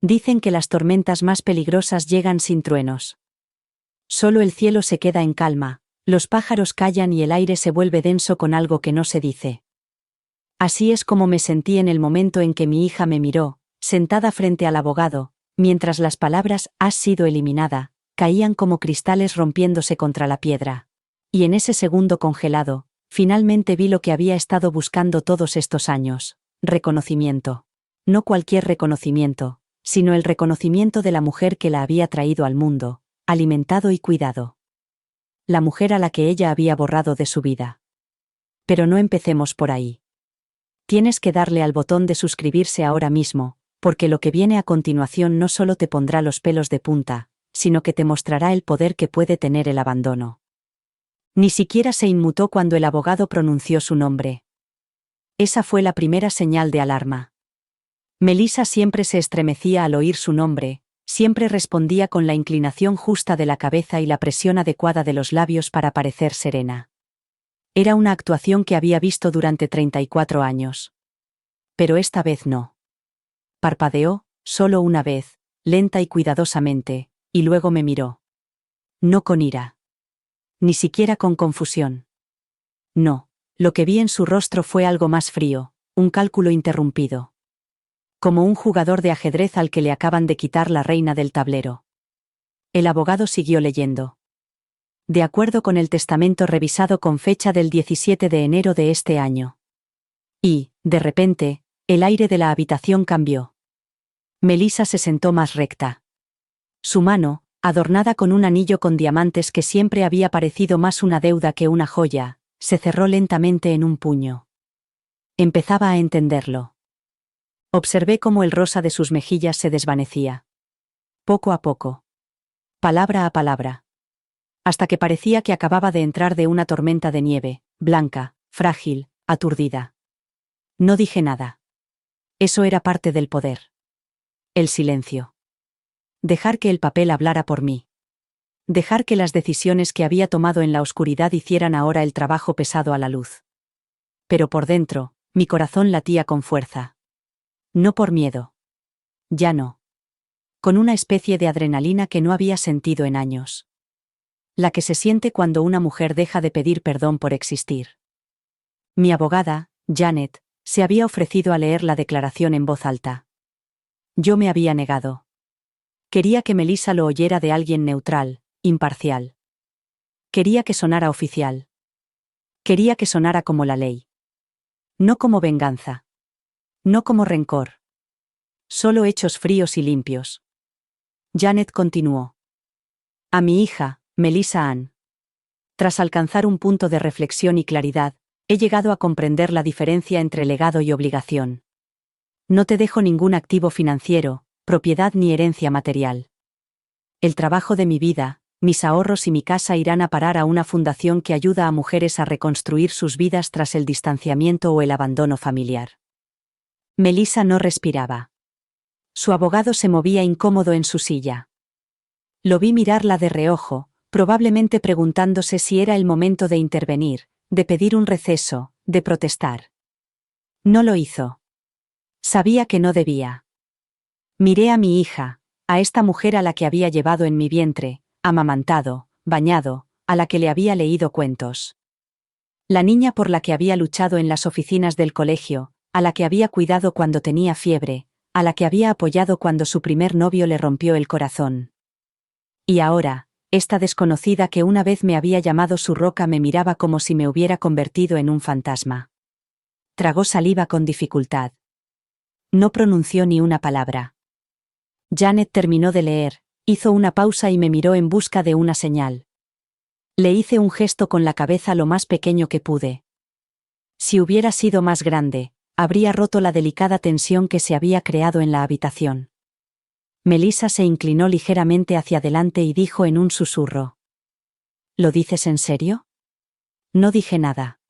Dicen que las tormentas más peligrosas llegan sin truenos. Solo el cielo se queda en calma, los pájaros callan y el aire se vuelve denso con algo que no se dice. Así es como me sentí en el momento en que mi hija me miró, sentada frente al abogado, mientras las palabras «has sido eliminada» caían como cristales rompiéndose contra la piedra. Y en ese segundo congelado, finalmente vi lo que había estado buscando todos estos años: reconocimiento. No cualquier reconocimiento, sino el reconocimiento de la mujer que la había traído al mundo, alimentado y cuidado. La mujer a la que ella había borrado de su vida. Pero no empecemos por ahí. Tienes que darle al botón de suscribirse ahora mismo, porque lo que viene a continuación no solo te pondrá los pelos de punta, sino que te mostrará el poder que puede tener el abandono. Ni siquiera se inmutó cuando el abogado pronunció su nombre. Esa fue la primera señal de alarma. Melissa siempre se estremecía al oír su nombre, siempre respondía con la inclinación justa de la cabeza y la presión adecuada de los labios para parecer serena. Era una actuación que había visto durante 34 años. Pero esta vez no. Parpadeó, solo una vez, lenta y cuidadosamente, y luego me miró. No con ira. Ni siquiera con confusión. No, lo que vi en su rostro fue algo más frío, un cálculo interrumpido. Como un jugador de ajedrez al que le acaban de quitar la reina del tablero. El abogado siguió leyendo. De acuerdo con el testamento revisado con fecha del 17 de enero de este año. Y, de repente, el aire de la habitación cambió. Melissa se sentó más recta. Su mano, adornada con un anillo con diamantes que siempre había parecido más una deuda que una joya, se cerró lentamente en un puño. Empezaba a entenderlo. Observé cómo el rosa de sus mejillas se desvanecía. Poco a poco. Palabra a palabra. Hasta que parecía que acababa de entrar de una tormenta de nieve, blanca, frágil, aturdida. No dije nada. Eso era parte del poder. El silencio. Dejar que el papel hablara por mí. Dejar que las decisiones que había tomado en la oscuridad hicieran ahora el trabajo pesado a la luz. Pero por dentro, mi corazón latía con fuerza. No por miedo. Ya no. Con una especie de adrenalina que no había sentido en años. La que se siente cuando una mujer deja de pedir perdón por existir. Mi abogada, Janet, se había ofrecido a leer la declaración en voz alta. Yo me había negado. Quería que Melissa lo oyera de alguien neutral, imparcial. Quería que sonara oficial. Quería que sonara como la ley. No como venganza. No como rencor. Solo hechos fríos y limpios. Janet continuó. A mi hija, Melissa Ann. Tras alcanzar un punto de reflexión y claridad, he llegado a comprender la diferencia entre legado y obligación. No te dejo ningún activo financiero, propiedad ni herencia material. El trabajo de mi vida, mis ahorros y mi casa irán a parar a una fundación que ayuda a mujeres a reconstruir sus vidas tras el distanciamiento o el abandono familiar. Melissa no respiraba. Su abogado se movía incómodo en su silla. Lo vi mirarla de reojo, probablemente preguntándose si era el momento de intervenir, de pedir un receso, de protestar. No lo hizo. Sabía que no debía. Miré a mi hija, a esta mujer a la que había llevado en mi vientre, amamantado, bañado, a la que le había leído cuentos. La niña por la que había luchado en las oficinas del colegio, a la que había cuidado cuando tenía fiebre, a la que había apoyado cuando su primer novio le rompió el corazón. Y ahora, esta desconocida que una vez me había llamado su roca me miraba como si me hubiera convertido en un fantasma. Tragó saliva con dificultad. No pronunció ni una palabra. Janet terminó de leer, hizo una pausa y me miró en busca de una señal. Le hice un gesto con la cabeza lo más pequeño que pude. Si hubiera sido más grande, habría roto la delicada tensión que se había creado en la habitación. Melissa se inclinó ligeramente hacia adelante y dijo en un susurro. ¿Lo dices en serio? No dije nada.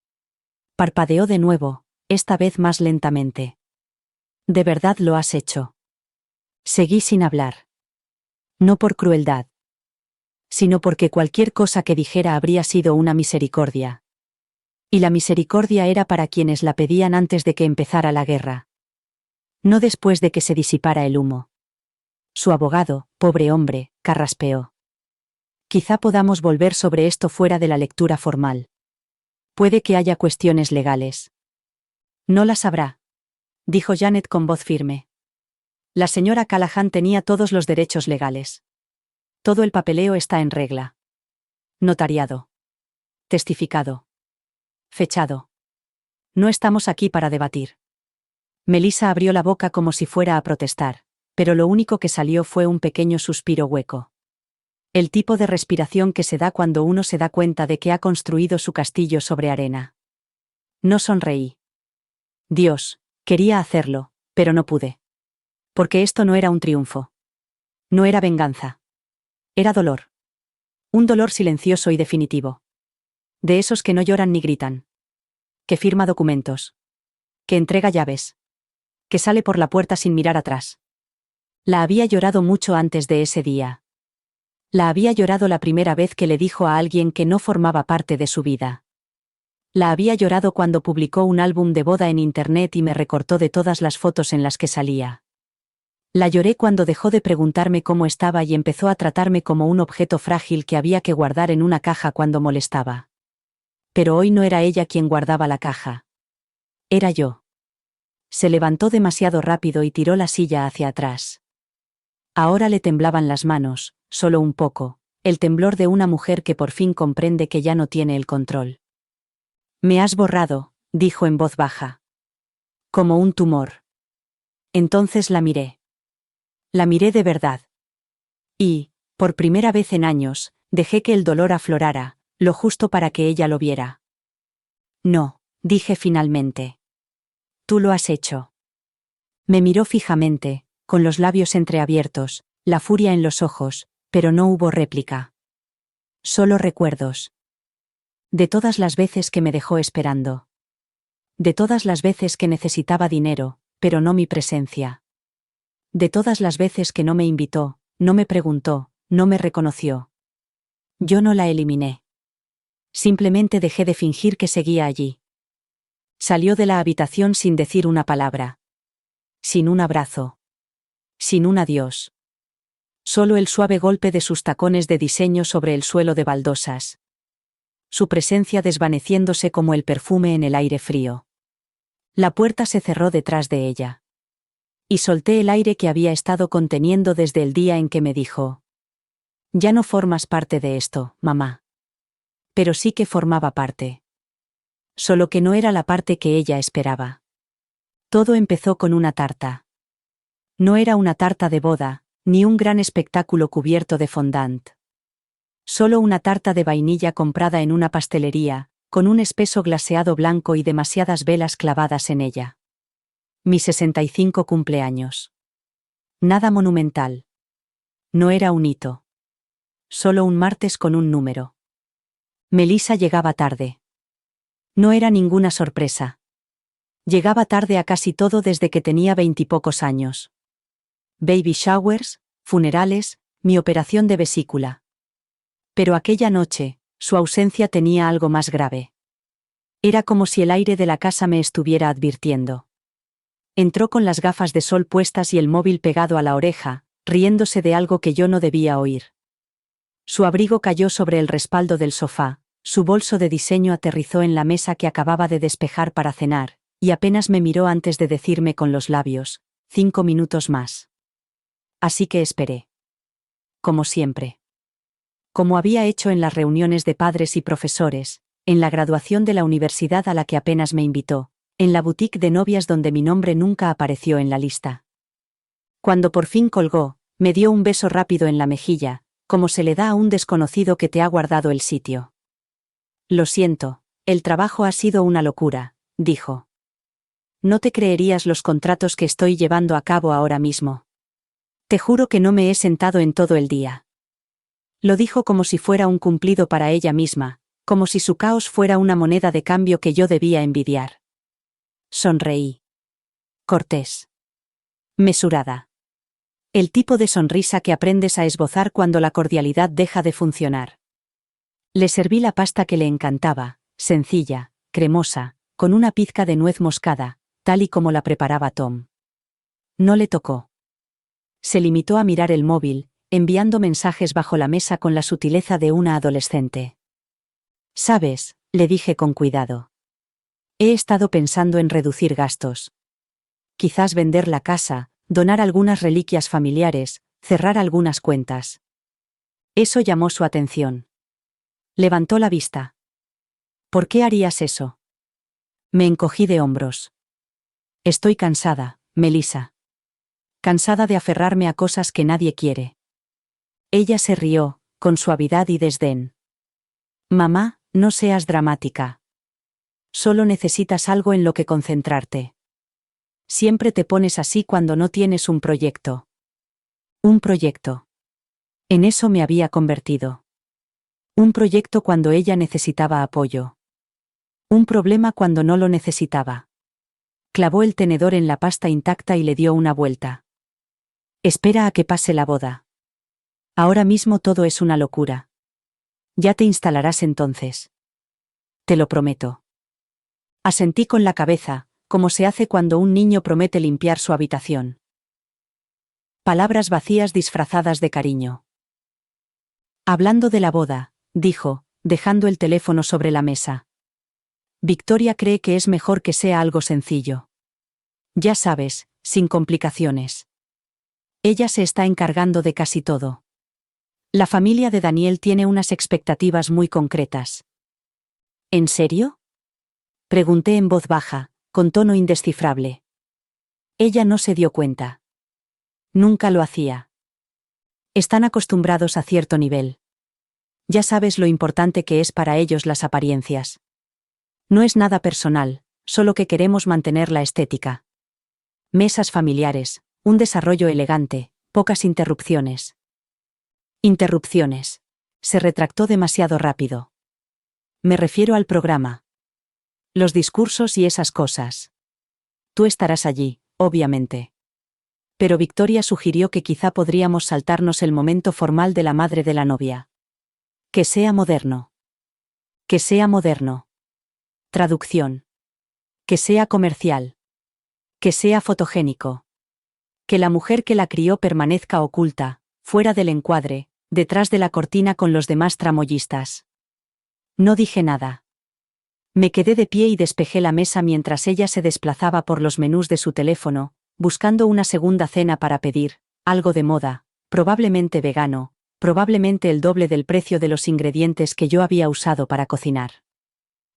Parpadeó de nuevo, esta vez más lentamente. ¿De verdad lo has hecho? Seguí sin hablar. No por crueldad. Sino porque cualquier cosa que dijera habría sido una misericordia. Y la misericordia era para quienes la pedían antes de que empezara la guerra. No después de que se disipara el humo. Su abogado, pobre hombre, carraspeó. Quizá podamos volver sobre esto fuera de la lectura formal. Puede que haya cuestiones legales. No las habrá, dijo Janet con voz firme. La señora Callahan tenía todos los derechos legales. Todo el papeleo está en regla. Notariado. Testificado. Fechado. No estamos aquí para debatir. Melissa abrió la boca como si fuera a protestar, pero lo único que salió fue un pequeño suspiro hueco. El tipo de respiración que se da cuando uno se da cuenta de que ha construido su castillo sobre arena. No sonreí. Dios, quería hacerlo, pero no pude. Porque esto no era un triunfo. No era venganza. Era dolor. Un dolor silencioso y definitivo. De esos que no lloran ni gritan. Que firma documentos. Que entrega llaves. Que sale por la puerta sin mirar atrás. La había llorado mucho antes de ese día. La había llorado la primera vez que le dijo a alguien que no formaba parte de su vida. La había llorado cuando publicó un álbum de boda en internet y me recortó de todas las fotos en las que salía. La lloré cuando dejó de preguntarme cómo estaba y empezó a tratarme como un objeto frágil que había que guardar en una caja cuando molestaba. Pero hoy no era ella quien guardaba la caja. Era yo. Se levantó demasiado rápido y tiró la silla hacia atrás. Ahora le temblaban las manos, solo un poco, el temblor de una mujer que por fin comprende que ya no tiene el control. Me has borrado, dijo en voz baja. Como un tumor. Entonces la miré. La miré de verdad. Y, por primera vez en años, dejé que el dolor aflorara, lo justo para que ella lo viera. No, dije finalmente. Tú lo has hecho. Me miró fijamente, con los labios entreabiertos, la furia en los ojos, pero no hubo réplica. Solo recuerdos. De todas las veces que me dejó esperando. De todas las veces que necesitaba dinero, pero no mi presencia. De todas las veces que no me invitó, no me preguntó, no me reconoció. Yo no la eliminé. Simplemente dejé de fingir que seguía allí. Salió de la habitación sin decir una palabra. Sin un abrazo. Sin un adiós. Solo el suave golpe de sus tacones de diseño sobre el suelo de baldosas. Su presencia desvaneciéndose como el perfume en el aire frío. La puerta se cerró detrás de ella. Y solté el aire que había estado conteniendo desde el día en que me dijo: ya no formas parte de esto, mamá. Pero sí que formaba parte. Solo que no era la parte que ella esperaba. Todo empezó con una tarta. No era una tarta de boda, ni un gran espectáculo cubierto de fondant. Solo una tarta de vainilla comprada en una pastelería, con un espeso glaseado blanco y demasiadas velas clavadas en ella. Mi 65 cumpleaños. Nada monumental. No era un hito. Solo un martes con un número. Melissa llegaba tarde. No era ninguna sorpresa. Llegaba tarde a casi todo desde que tenía 20 y pocos años. Baby showers, funerales, mi operación de vesícula. Pero aquella noche, su ausencia tenía algo más grave. Era como si el aire de la casa me estuviera advirtiendo. Entró con las gafas de sol puestas y el móvil pegado a la oreja, riéndose de algo que yo no debía oír. Su abrigo cayó sobre el respaldo del sofá, su bolso de diseño aterrizó en la mesa que acababa de despejar para cenar, y apenas me miró antes de decirme con los labios: 5 minutos más. Así que esperé. Como siempre. Como había hecho en las reuniones de padres y profesores, en la graduación de la universidad a la que apenas me invitó, en la boutique de novias donde mi nombre nunca apareció en la lista. Cuando por fin colgó, me dio un beso rápido en la mejilla, como se le da a un desconocido que te ha guardado el sitio. Lo siento, el trabajo ha sido una locura, dijo. No te creerías los contratos que estoy llevando a cabo ahora mismo. Te juro que no me he sentado en todo el día. Lo dijo como si fuera un cumplido para ella misma, como si su caos fuera una moneda de cambio que yo debía envidiar. Sonreí. Cortés. Mesurada. El tipo de sonrisa que aprendes a esbozar cuando la cordialidad deja de funcionar. Le serví la pasta que le encantaba, sencilla, cremosa, con una pizca de nuez moscada, tal y como la preparaba Tom. No le tocó. Se limitó a mirar el móvil, enviando mensajes bajo la mesa con la sutileza de una adolescente. «Sabes», le dije con cuidado. «He estado pensando en reducir gastos. Quizás vender la casa, donar algunas reliquias familiares, cerrar algunas cuentas». Eso llamó su atención. Levantó la vista. «¿Por qué harías eso?» Me encogí de hombros. «Estoy cansada, Melissa. Cansada de aferrarme a cosas que nadie quiere». Ella se rió, con suavidad y desdén. «Mamá, no seas dramática. Solo necesitas algo en lo que concentrarte. Siempre te pones así cuando no tienes un proyecto». Un proyecto. En eso me había convertido. Un proyecto cuando ella necesitaba apoyo. Un problema cuando no lo necesitaba. Clavó el tenedor en la pasta intacta y le dio una vuelta. «Espera a que pase la boda. Ahora mismo todo es una locura. Ya te instalarás entonces. Te lo prometo». Asentí con la cabeza, como se hace cuando un niño promete limpiar su habitación. Palabras vacías disfrazadas de cariño. «Hablando de la boda», dijo, dejando el teléfono sobre la mesa. «Victoria cree que es mejor que sea algo sencillo. Ya sabes, sin complicaciones. Ella se está encargando de casi todo. La familia de Daniel tiene unas expectativas muy concretas». «¿En serio?», pregunté en voz baja, con tono indescifrable. Ella no se dio cuenta. Nunca lo hacía. «Están acostumbrados a cierto nivel. Ya sabes lo importante que es para ellos las apariencias. No es nada personal, solo que queremos mantener la estética. Mesas familiares, un desarrollo elegante, pocas interrupciones». «Interrupciones». Se retractó demasiado rápido. «Me refiero al programa. Los discursos y esas cosas. Tú estarás allí, obviamente». Pero Victoria sugirió que quizá podríamos saltarnos el momento formal de la madre de la novia. «Que sea moderno. Que sea moderno. Traducción. Que sea comercial. Que sea fotogénico. Que la mujer que la crió permanezca oculta, fuera del encuadre, detrás de la cortina con los demás tramoyistas». No dije nada. Me quedé de pie y despejé la mesa mientras ella se desplazaba por los menús de su teléfono, buscando una segunda cena para pedir, algo de moda, probablemente vegano, probablemente el doble del precio de los ingredientes que yo había usado para cocinar.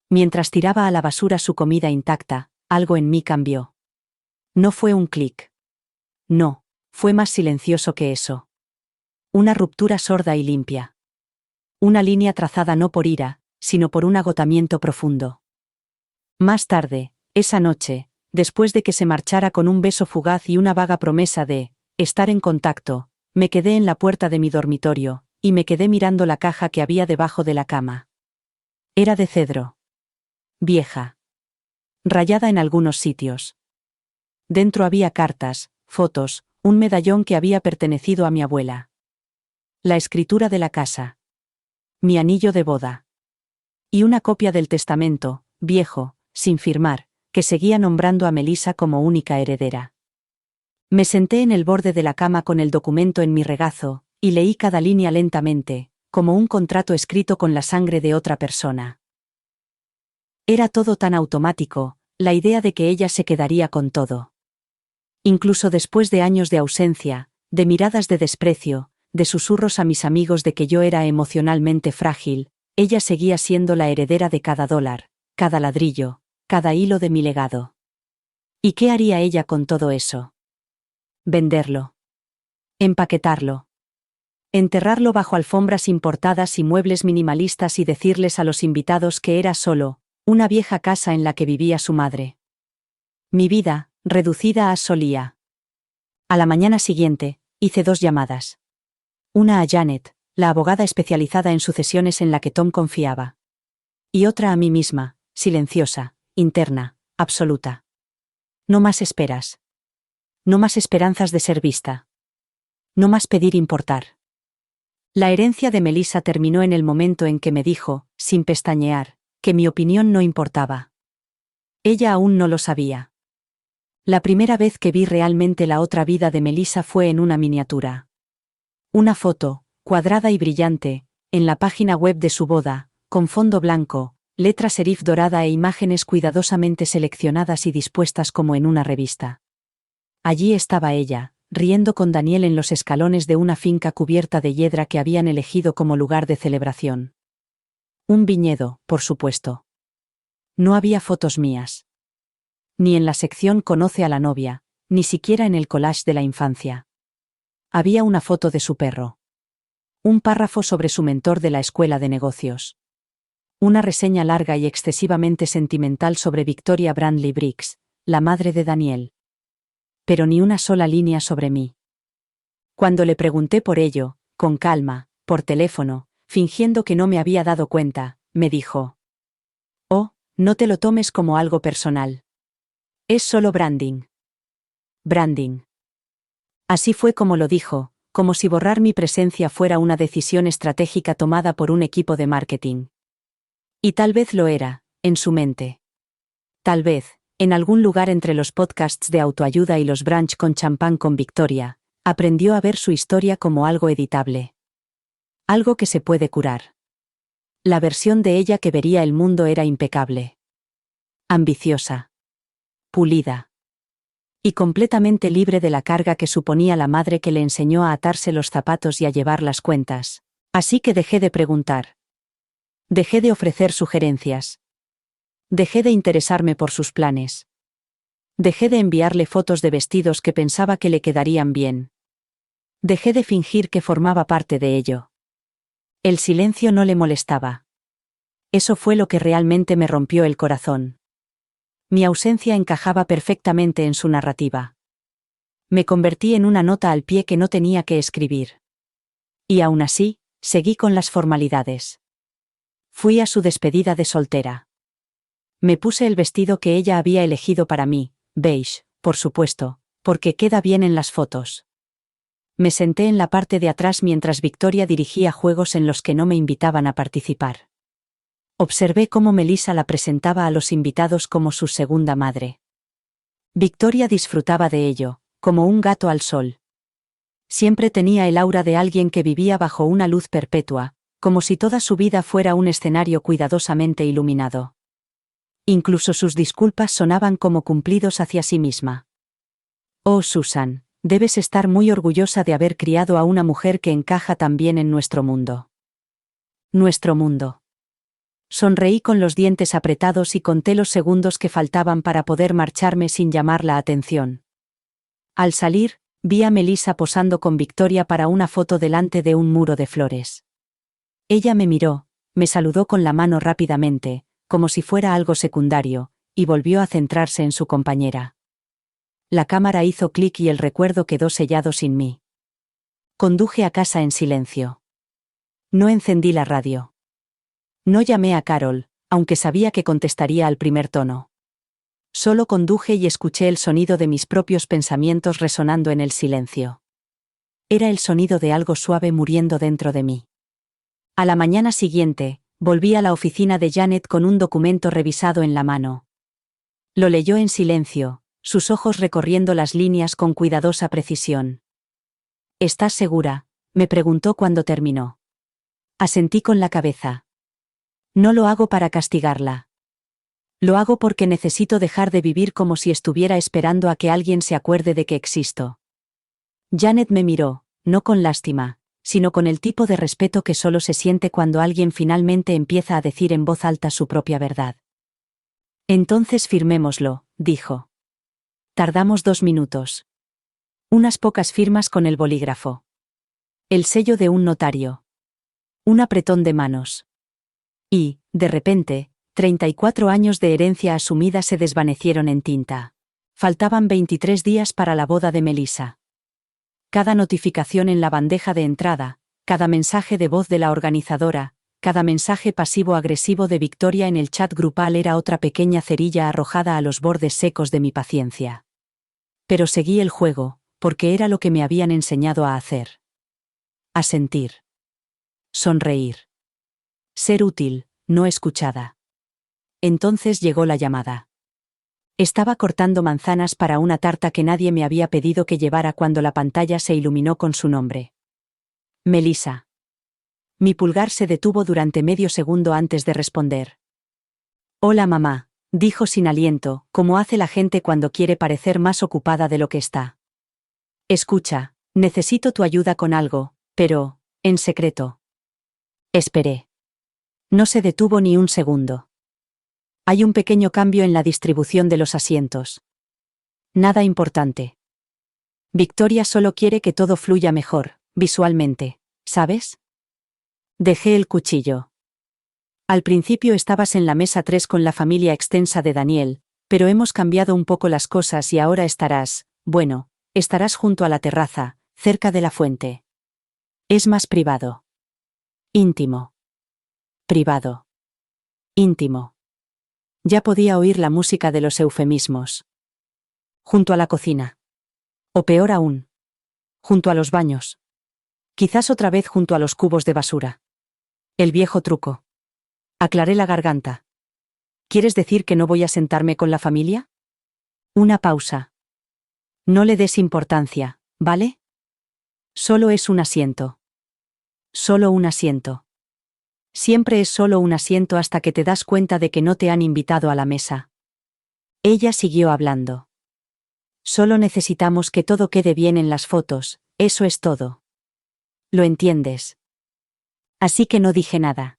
Mientras tiraba a la basura su comida intacta, algo en mí cambió. No fue un clic. No, fue más silencioso que eso. Una ruptura sorda y limpia. Una línea trazada no por ira, sino por un agotamiento profundo. Más tarde, esa noche, después de que se marchara con un beso fugaz y una vaga promesa de estar en contacto, me quedé en la puerta de mi dormitorio, y me quedé mirando la caja que había debajo de la cama. Era de cedro. Vieja. Rayada en algunos sitios. Dentro había cartas, fotos, un medallón que había pertenecido a mi abuela. La escritura de la casa. Mi anillo de boda. Y una copia del testamento, viejo, sin firmar, que seguía nombrando a Melissa como única heredera. Me senté en el borde de la cama con el documento en mi regazo, y leí cada línea lentamente, como un contrato escrito con la sangre de otra persona. Era todo tan automático, la idea de que ella se quedaría con todo. Incluso después de años de ausencia, de miradas de desprecio, de susurros a mis amigos de que yo era emocionalmente frágil, ella seguía siendo la heredera de cada dólar, cada ladrillo, cada hilo de mi legado. ¿Y qué haría ella con todo eso? Venderlo. Empaquetarlo. Enterrarlo bajo alfombras importadas y muebles minimalistas y decirles a los invitados que era solo una vieja casa en la que vivía su madre. Mi vida, reducida a solía. A la mañana siguiente, hice 2 llamadas. Una a Janet, la abogada especializada en sucesiones en la que Tom confiaba. Y otra a mí misma, silenciosa, interna, absoluta. No más esperas. No más esperanzas de ser vista. No más pedir importar. La herencia de Melissa terminó en el momento en que me dijo, sin pestañear, que mi opinión no importaba. Ella aún no lo sabía. La primera vez que vi realmente la otra vida de Melissa fue en una miniatura. Una foto, cuadrada y brillante, en la página web de su boda, con fondo blanco, letra serif dorada e imágenes cuidadosamente seleccionadas y dispuestas como en una revista. Allí estaba ella, riendo con Daniel en los escalones de una finca cubierta de hiedra que habían elegido como lugar de celebración. Un viñedo, por supuesto. No había fotos mías. Ni en la sección Conoce a la novia, ni siquiera en el collage de la infancia. Había una foto de su perro. Un párrafo sobre su mentor de la escuela de negocios. Una reseña larga y excesivamente sentimental sobre Victoria Brandley Briggs, la madre de Daniel. Pero ni una sola línea sobre mí. Cuando le pregunté por ello, con calma, por teléfono, fingiendo que no me había dado cuenta, me dijo: «Oh, no te lo tomes como algo personal. Es solo branding». Branding. Así fue como lo dijo, como si borrar mi presencia fuera una decisión estratégica tomada por un equipo de marketing. Y tal vez lo era, en su mente. Tal vez, en algún lugar entre los podcasts de autoayuda y los brunch con champán con Victoria, aprendió a ver su historia como algo editable. Algo que se puede curar. La versión de ella que vería el mundo era impecable. Ambiciosa. Pulida. Y completamente libre de la carga que suponía la madre que le enseñó a atarse los zapatos y a llevar las cuentas. Así que dejé de preguntar. Dejé de ofrecer sugerencias. Dejé de interesarme por sus planes. Dejé de enviarle fotos de vestidos que pensaba que le quedarían bien. Dejé de fingir que formaba parte de ello. El silencio no le molestaba. Eso fue lo que realmente me rompió el corazón. Mi ausencia encajaba perfectamente en su narrativa. Me convertí en una nota al pie que no tenía que escribir. Y aún así, seguí con las formalidades. Fui a su despedida de soltera. Me puse el vestido que ella había elegido para mí, beige, por supuesto, porque queda bien en las fotos. Me senté en la parte de atrás mientras Victoria dirigía juegos en los que no me invitaban a participar. Observé cómo Melissa la presentaba a los invitados como su segunda madre. Victoria disfrutaba de ello, como un gato al sol. Siempre tenía el aura de alguien que vivía bajo una luz perpetua, como si toda su vida fuera un escenario cuidadosamente iluminado. Incluso sus disculpas sonaban como cumplidos hacia sí misma. Oh, Susan, debes estar muy orgullosa de haber criado a una mujer que encaja tan bien en nuestro mundo. Nuestro mundo. Sonreí con los dientes apretados y conté los segundos que faltaban para poder marcharme sin llamar la atención. Al salir, vi a Melissa posando con Victoria para una foto delante de un muro de flores. Ella me miró, me saludó con la mano rápidamente, como si fuera algo secundario, y volvió a centrarse en su compañera. La cámara hizo clic y el recuerdo quedó sellado sin mí. Conduje a casa en silencio. No encendí la radio. No llamé a Carol, aunque sabía que contestaría al primer tono. Solo conduje y escuché el sonido de mis propios pensamientos resonando en el silencio. Era el sonido de algo suave muriendo dentro de mí. A la mañana siguiente, volví a la oficina de Janet con un documento revisado en la mano. Lo leyó en silencio, sus ojos recorriendo las líneas con cuidadosa precisión. ¿Estás segura?, me preguntó cuando terminó. Asentí con la cabeza. No lo hago para castigarla. Lo hago porque necesito dejar de vivir como si estuviera esperando a que alguien se acuerde de que existo. Janet me miró, no con lástima, sino con el tipo de respeto que solo se siente cuando alguien finalmente empieza a decir en voz alta su propia verdad. Entonces firmémoslo, dijo. Tardamos 2 minutos. Unas pocas firmas con el bolígrafo. El sello de un notario. Un apretón de manos. Y, de repente, 34 años de herencia asumida se desvanecieron en tinta. Faltaban 23 días para la boda de Melissa. Cada notificación en la bandeja de entrada, cada mensaje de voz de la organizadora, cada mensaje pasivo-agresivo de Victoria en el chat grupal era otra pequeña cerilla arrojada a los bordes secos de mi paciencia. Pero seguí el juego, porque era lo que me habían enseñado a hacer. A sentir. Sonreír. Ser útil, no escuchada. Entonces llegó la llamada. Estaba cortando manzanas para una tarta que nadie me había pedido que llevara cuando la pantalla se iluminó con su nombre. Melissa. Mi pulgar se detuvo durante medio segundo antes de responder. Hola mamá, dijo sin aliento, como hace la gente cuando quiere parecer más ocupada de lo que está. Escucha, necesito tu ayuda con algo, pero, en secreto. Esperé. No se detuvo ni un segundo. Hay un pequeño cambio en la distribución de los asientos. Nada importante. Victoria solo quiere que todo fluya mejor, visualmente, ¿sabes? Dejé el cuchillo. Al principio estabas en la mesa 3 con la familia extensa de Daniel, pero hemos cambiado un poco las cosas y ahora estarás, bueno, estarás junto a la terraza, cerca de la fuente. Es más privado. Íntimo. Privado. Íntimo. Ya podía oír la música de los eufemismos. Junto a la cocina. O peor aún. Junto a los baños. Quizás otra vez junto a los cubos de basura. El viejo truco. Aclaré la garganta. ¿Quieres decir que no voy a sentarme con la familia? Una pausa. No le des importancia, ¿vale? Solo es un asiento. Solo un asiento. Siempre es solo un asiento hasta que te das cuenta de que no te han invitado a la mesa. Ella siguió hablando. Solo necesitamos que todo quede bien en las fotos, eso es todo. ¿Lo entiendes? Así que no dije nada.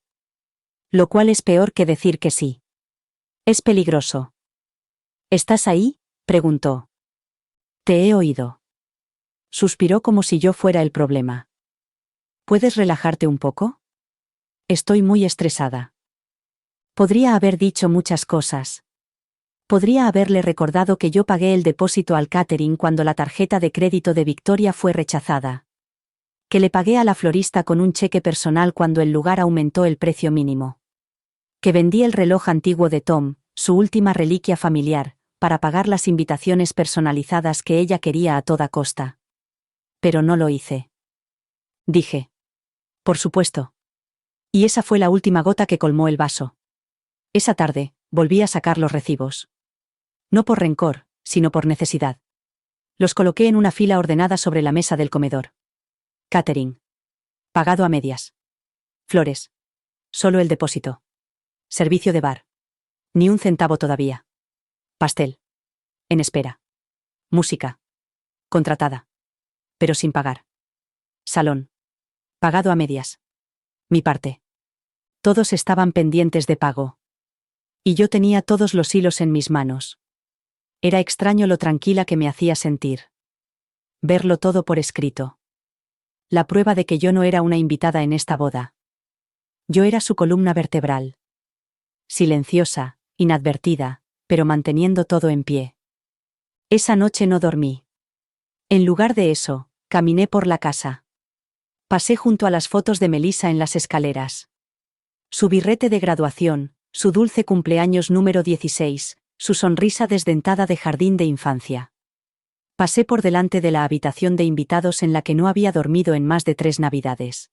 Lo cual es peor que decir que sí. Es peligroso. ¿Estás ahí?, preguntó. Te he oído. Suspiró como si yo fuera el problema. ¿Puedes relajarte un poco? Estoy muy estresada. Podría haber dicho muchas cosas. Podría haberle recordado que yo pagué el depósito al catering cuando la tarjeta de crédito de Victoria fue rechazada. Que le pagué a la florista con un cheque personal cuando el lugar aumentó el precio mínimo. Que vendí el reloj antiguo de Tom, su última reliquia familiar, para pagar las invitaciones personalizadas que ella quería a toda costa. Pero no lo hice. Dije. Por supuesto. Y esa fue la última gota que colmó el vaso. Esa tarde, volví a sacar los recibos. No por rencor, sino por necesidad. Los coloqué en una fila ordenada sobre la mesa del comedor. Catering. Pagado a medias. Flores. Solo el depósito. Servicio de bar. Ni un centavo todavía. Pastel. En espera. Música. Contratada. Pero sin pagar. Salón. Pagado a medias. Mi parte. Todos estaban pendientes de pago. Y yo tenía todos los hilos en mis manos. Era extraño lo tranquila que me hacía sentir. Verlo todo por escrito. La prueba de que yo no era una invitada en esta boda. Yo era su columna vertebral. Silenciosa, inadvertida, pero manteniendo todo en pie. Esa noche no dormí. En lugar de eso, caminé por la casa. Pasé junto a las fotos de Melissa en las escaleras. Su birrete de graduación, su dulce cumpleaños número 16, su sonrisa desdentada de jardín de infancia. Pasé por delante de la habitación de invitados en la que no había dormido en más de 3 navidades.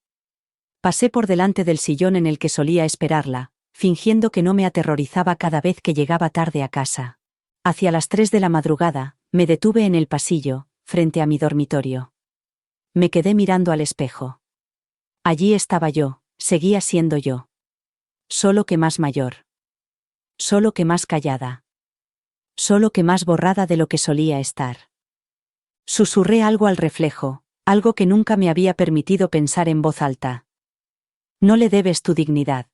Pasé por delante del sillón en el que solía esperarla, fingiendo que no me aterrorizaba cada vez que llegaba tarde a casa. Hacia las 3 de la madrugada, me detuve en el pasillo, frente a mi dormitorio. Me quedé mirando al espejo. Allí estaba yo, seguía siendo yo. Solo que más mayor. Solo que más callada. Solo que más borrada de lo que solía estar. Susurré algo al reflejo, algo que nunca me había permitido pensar en voz alta. No le debes tu dignidad.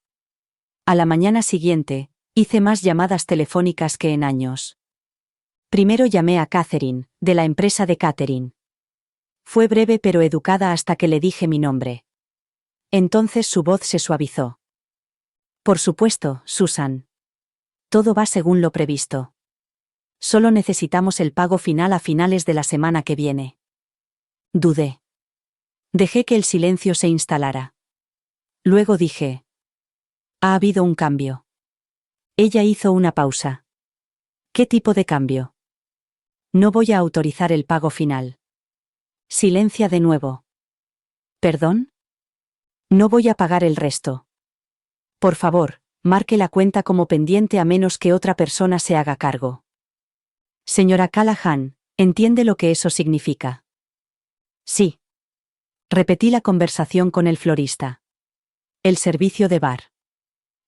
A la mañana siguiente, hice más llamadas telefónicas que en años. Primero llamé a Catherine, de la empresa de catering. Fue breve pero educada hasta que le dije mi nombre. Entonces su voz se suavizó. Por supuesto, Susan. Todo va según lo previsto. Solo necesitamos el pago final a finales de la semana que viene. Dudé. Dejé que el silencio se instalara. Luego dije. Ha habido un cambio. Ella hizo una pausa. ¿Qué tipo de cambio? No voy a autorizar el pago final. Silencia de nuevo. ¿Perdón? No voy a pagar el resto. Por favor, marque la cuenta como pendiente a menos que otra persona se haga cargo. Señora Callahan, ¿entiende lo que eso significa? Sí. Repetí la conversación con el florista. El servicio de bar.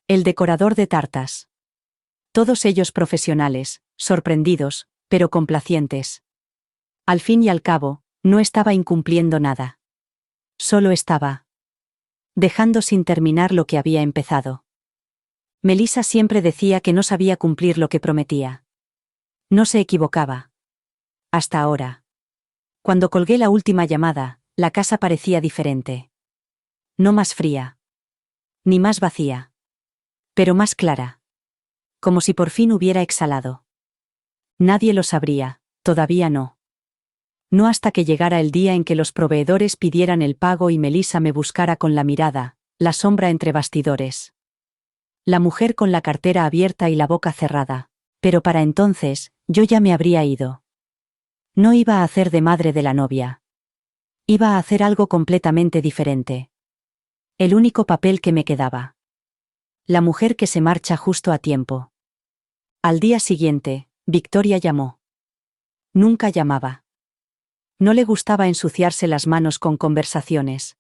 El decorador de tartas. Todos ellos profesionales, sorprendidos, pero complacientes. Al fin y al cabo, no estaba incumpliendo nada. Solo estaba dejando sin terminar lo que había empezado. Melissa siempre decía que no sabía cumplir lo que prometía. No se equivocaba. Hasta ahora. Cuando colgué la última llamada, la casa parecía diferente. No más fría. Ni más vacía. Pero más clara. Como si por fin hubiera exhalado. Nadie lo sabría, todavía no. No hasta que llegara el día en que los proveedores pidieran el pago y Melissa me buscara con la mirada, la sombra entre bastidores. La mujer con la cartera abierta y la boca cerrada. Pero para entonces, yo ya me habría ido. No iba a hacer de madre de la novia. Iba a hacer algo completamente diferente. El único papel que me quedaba. La mujer que se marcha justo a tiempo. Al día siguiente, Victoria llamó. Nunca llamaba. No le gustaba ensuciarse las manos con conversaciones.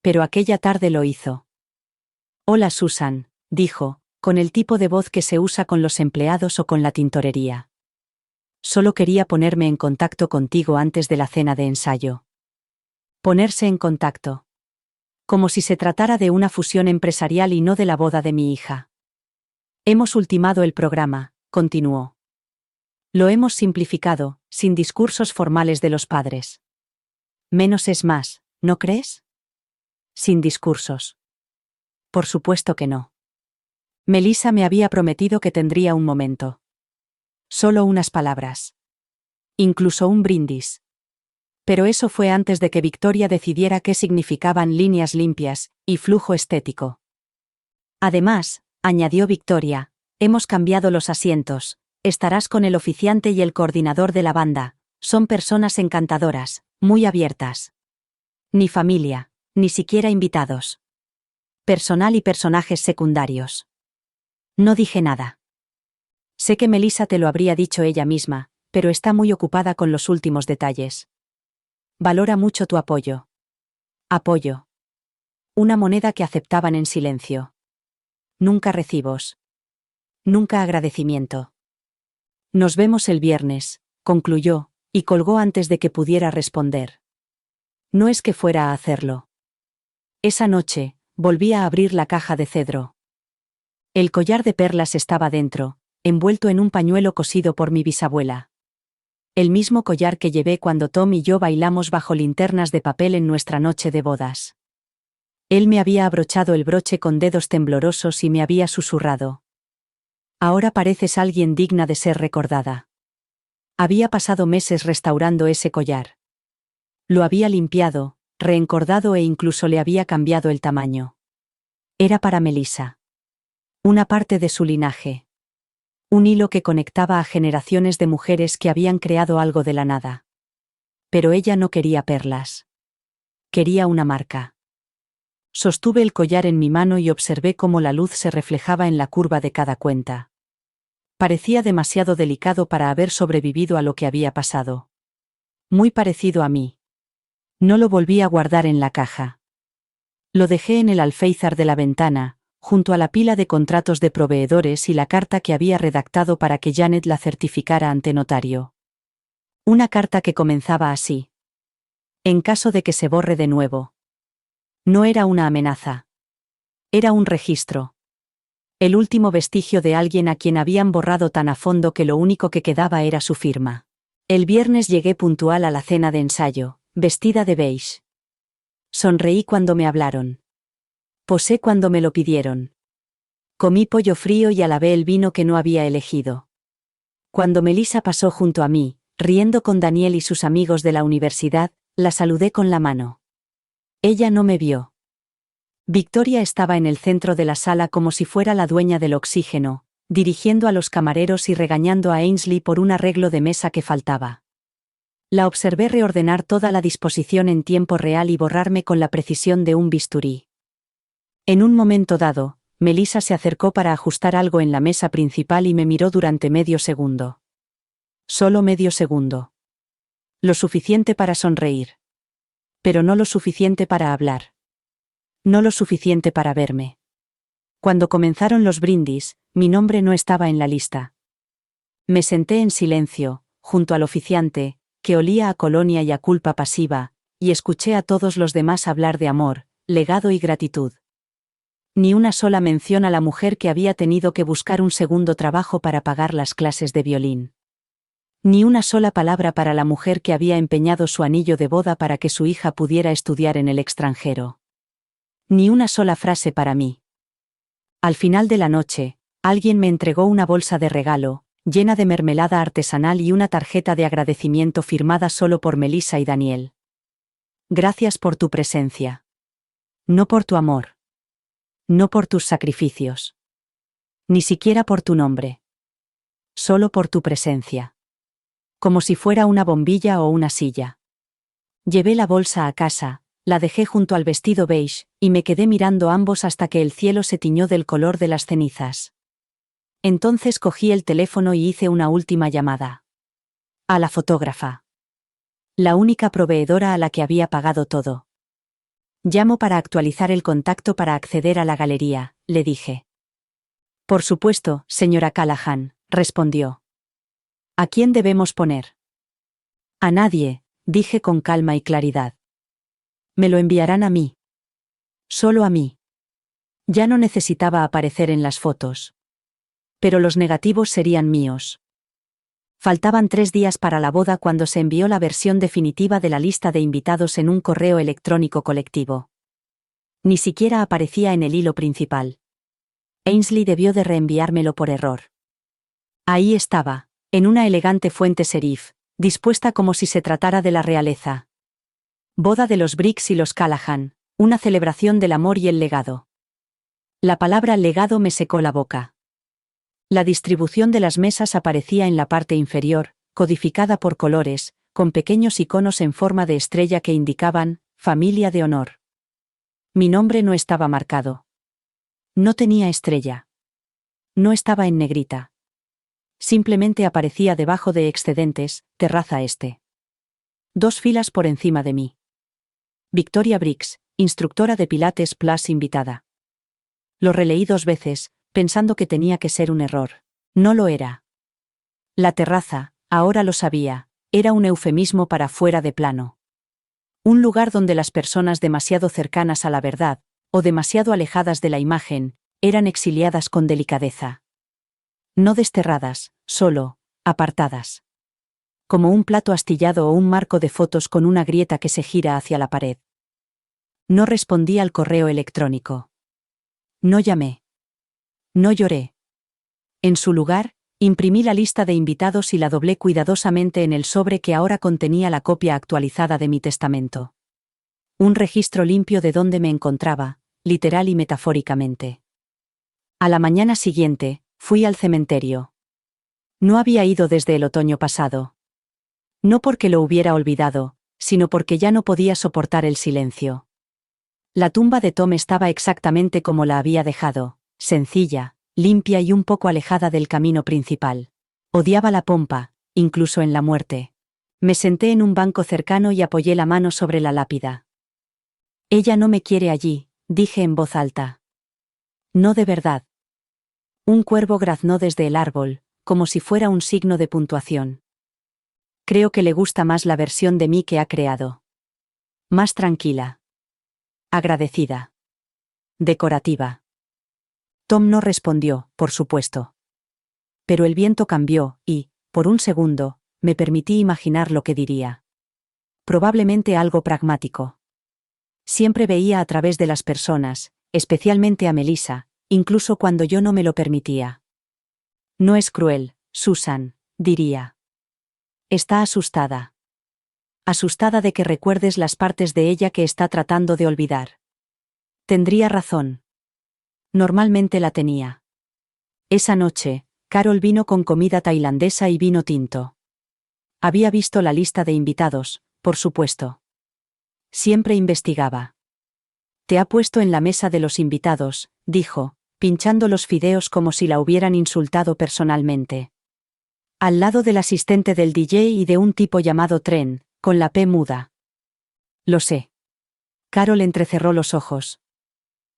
Pero aquella tarde lo hizo. Hola Susan, dijo, con el tipo de voz que se usa con los empleados o con la tintorería. Solo quería ponerme en contacto contigo antes de la cena de ensayo. Ponerse en contacto. Como si se tratara de una fusión empresarial y no de la boda de mi hija. Hemos ultimado el programa, continuó. Lo hemos simplificado, sin discursos formales de los padres. Menos es más, ¿no crees? Sin discursos. Por supuesto que no. Melissa me había prometido que tendría un momento. Solo unas palabras. Incluso un brindis. Pero eso fue antes de que Victoria decidiera qué significaban líneas limpias y flujo estético. Además, añadió Victoria, hemos cambiado los asientos, estarás con el oficiante y el coordinador de la banda, son personas encantadoras, muy abiertas. Ni familia, ni siquiera invitados. Personal y personajes secundarios. No dije nada. Sé que Melissa te lo habría dicho ella misma, pero está muy ocupada con los últimos detalles. Valora mucho tu apoyo. Apoyo. Una moneda que aceptaban en silencio. Nunca recibos. Nunca agradecimiento. Nos vemos el viernes, concluyó, y colgó antes de que pudiera responder. No es que fuera a hacerlo. Esa noche, volví a abrir la caja de cedro. El collar de perlas estaba dentro, envuelto en un pañuelo cosido por mi bisabuela. El mismo collar que llevé cuando Tom y yo bailamos bajo linternas de papel en nuestra noche de bodas. Él me había abrochado el broche con dedos temblorosos y me había susurrado. Ahora pareces alguien digna de ser recordada. Había pasado meses restaurando ese collar. Lo había limpiado, reencordado e incluso le había cambiado el tamaño. Era para Melissa. Una parte de su linaje. Un hilo que conectaba a generaciones de mujeres que habían creado algo de la nada. Pero ella no quería perlas. Quería una marca. Sostuve el collar en mi mano y observé cómo la luz se reflejaba en la curva de cada cuenta. Parecía demasiado delicado para haber sobrevivido a lo que había pasado. Muy parecido a mí. No lo volví a guardar en la caja. Lo dejé en el alféizar de la ventana, junto a la pila de contratos de proveedores y la carta que había redactado para que Janet la certificara ante notario. Una carta que comenzaba así. En caso de que se borre de nuevo. No era una amenaza. Era un registro. El último vestigio de alguien a quien habían borrado tan a fondo que lo único que quedaba era su firma. El viernes llegué puntual a la cena de ensayo, vestida de beige. Sonreí cuando me hablaron. Posé cuando me lo pidieron. Comí pollo frío y alabé el vino que no había elegido. Cuando Melissa pasó junto a mí, riendo con Daniel y sus amigos de la universidad, la saludé con la mano. Ella no me vio. Victoria estaba en el centro de la sala como si fuera la dueña del oxígeno, dirigiendo a los camareros y regañando a Ainsley por un arreglo de mesa que faltaba. La observé reordenar toda la disposición en tiempo real y borrarme con la precisión de un bisturí. En un momento dado, Melissa se acercó para ajustar algo en la mesa principal y me miró durante medio segundo. Solo medio segundo. Lo suficiente para sonreír. Pero no lo suficiente para hablar. No lo suficiente para verme. Cuando comenzaron los brindis, mi nombre no estaba en la lista. Me senté en silencio, junto al oficiante, que olía a colonia y a culpa pasiva, y escuché a todos los demás hablar de amor, legado y gratitud. Ni una sola mención a la mujer que había tenido que buscar un segundo trabajo para pagar las clases de violín. Ni una sola palabra para la mujer que había empeñado su anillo de boda para que su hija pudiera estudiar en el extranjero. Ni una sola frase para mí. Al final de la noche, alguien me entregó una bolsa de regalo, llena de mermelada artesanal y una tarjeta de agradecimiento firmada solo por Melissa y Daniel. Gracias por tu presencia. No por tu amor. No por tus sacrificios. Ni siquiera por tu nombre. Solo por tu presencia. Como si fuera una bombilla o una silla. Llevé la bolsa a casa, la dejé junto al vestido beige, y me quedé mirando ambos hasta que el cielo se tiñó del color de las cenizas. Entonces cogí el teléfono y hice una última llamada. A la fotógrafa. La única proveedora a la que había pagado todo. Llamo para actualizar el contacto para acceder a la galería, le dije. Por supuesto, señora Callahan, respondió. ¿A quién debemos poner? A nadie, dije con calma y claridad. Me lo enviarán a mí. Solo a mí. Ya no necesitaba aparecer en las fotos. Pero los negativos serían míos. Faltaban 3 días para la boda cuando se envió la versión definitiva de la lista de invitados en un correo electrónico colectivo. Ni siquiera aparecía en el hilo principal. Ainsley debió de reenviármelo por error. Ahí estaba, en una elegante fuente serif, dispuesta como si se tratara de la realeza. Boda de los Briggs y los Callahan, una celebración del amor y el legado. La palabra legado me secó la boca. La distribución de las mesas aparecía en la parte inferior, codificada por colores, con pequeños iconos en forma de estrella que indicaban, familia de honor. Mi nombre no estaba marcado. No tenía estrella. No estaba en negrita. Simplemente aparecía debajo de excedentes, terraza este. 2 filas por encima de mí. Victoria Briggs, instructora de Pilates Plus invitada. Lo releí 2 veces, pensando que tenía que ser un error. No lo era. La terraza, ahora lo sabía, era un eufemismo para fuera de plano. Un lugar donde las personas demasiado cercanas a la verdad, o demasiado alejadas de la imagen, eran exiliadas con delicadeza. No desterradas, solo, apartadas. Como un plato astillado o un marco de fotos con una grieta que se gira hacia la pared. No respondí al correo electrónico. No llamé. No lloré. En su lugar, imprimí la lista de invitados y la doblé cuidadosamente en el sobre que ahora contenía la copia actualizada de mi testamento. Un registro limpio de dónde me encontraba, literal y metafóricamente. A la mañana siguiente, fui al cementerio. No había ido desde el otoño pasado. No porque lo hubiera olvidado, sino porque ya no podía soportar el silencio. La tumba de Tom estaba exactamente como la había dejado, sencilla, limpia y un poco alejada del camino principal. Odiaba la pompa, incluso en la muerte. Me senté en un banco cercano y apoyé la mano sobre la lápida. Ella no me quiere allí, dije en voz alta. No de verdad. Un cuervo graznó desde el árbol, como si fuera un signo de puntuación. Creo que le gusta más la versión de mí que ha creado. Más tranquila. Agradecida. Decorativa. Tom no respondió, por supuesto. Pero el viento cambió, y, por un segundo, me permití imaginar lo que diría. Probablemente algo pragmático. Siempre veía a través de las personas, especialmente a Melissa, incluso cuando yo no me lo permitía. No es cruel, Susan, diría. Está asustada. Asustada de que recuerdes las partes de ella que está tratando de olvidar. Tendría razón. Normalmente la tenía. Esa noche, Carol vino con comida tailandesa y vino tinto. Había visto la lista de invitados, por supuesto. Siempre investigaba. Te ha puesto en la mesa de los invitados, dijo, pinchando los fideos como si la hubieran insultado personalmente. Al lado del asistente del DJ y de un tipo llamado Tren, con la P muda. Lo sé. Carol entrecerró los ojos.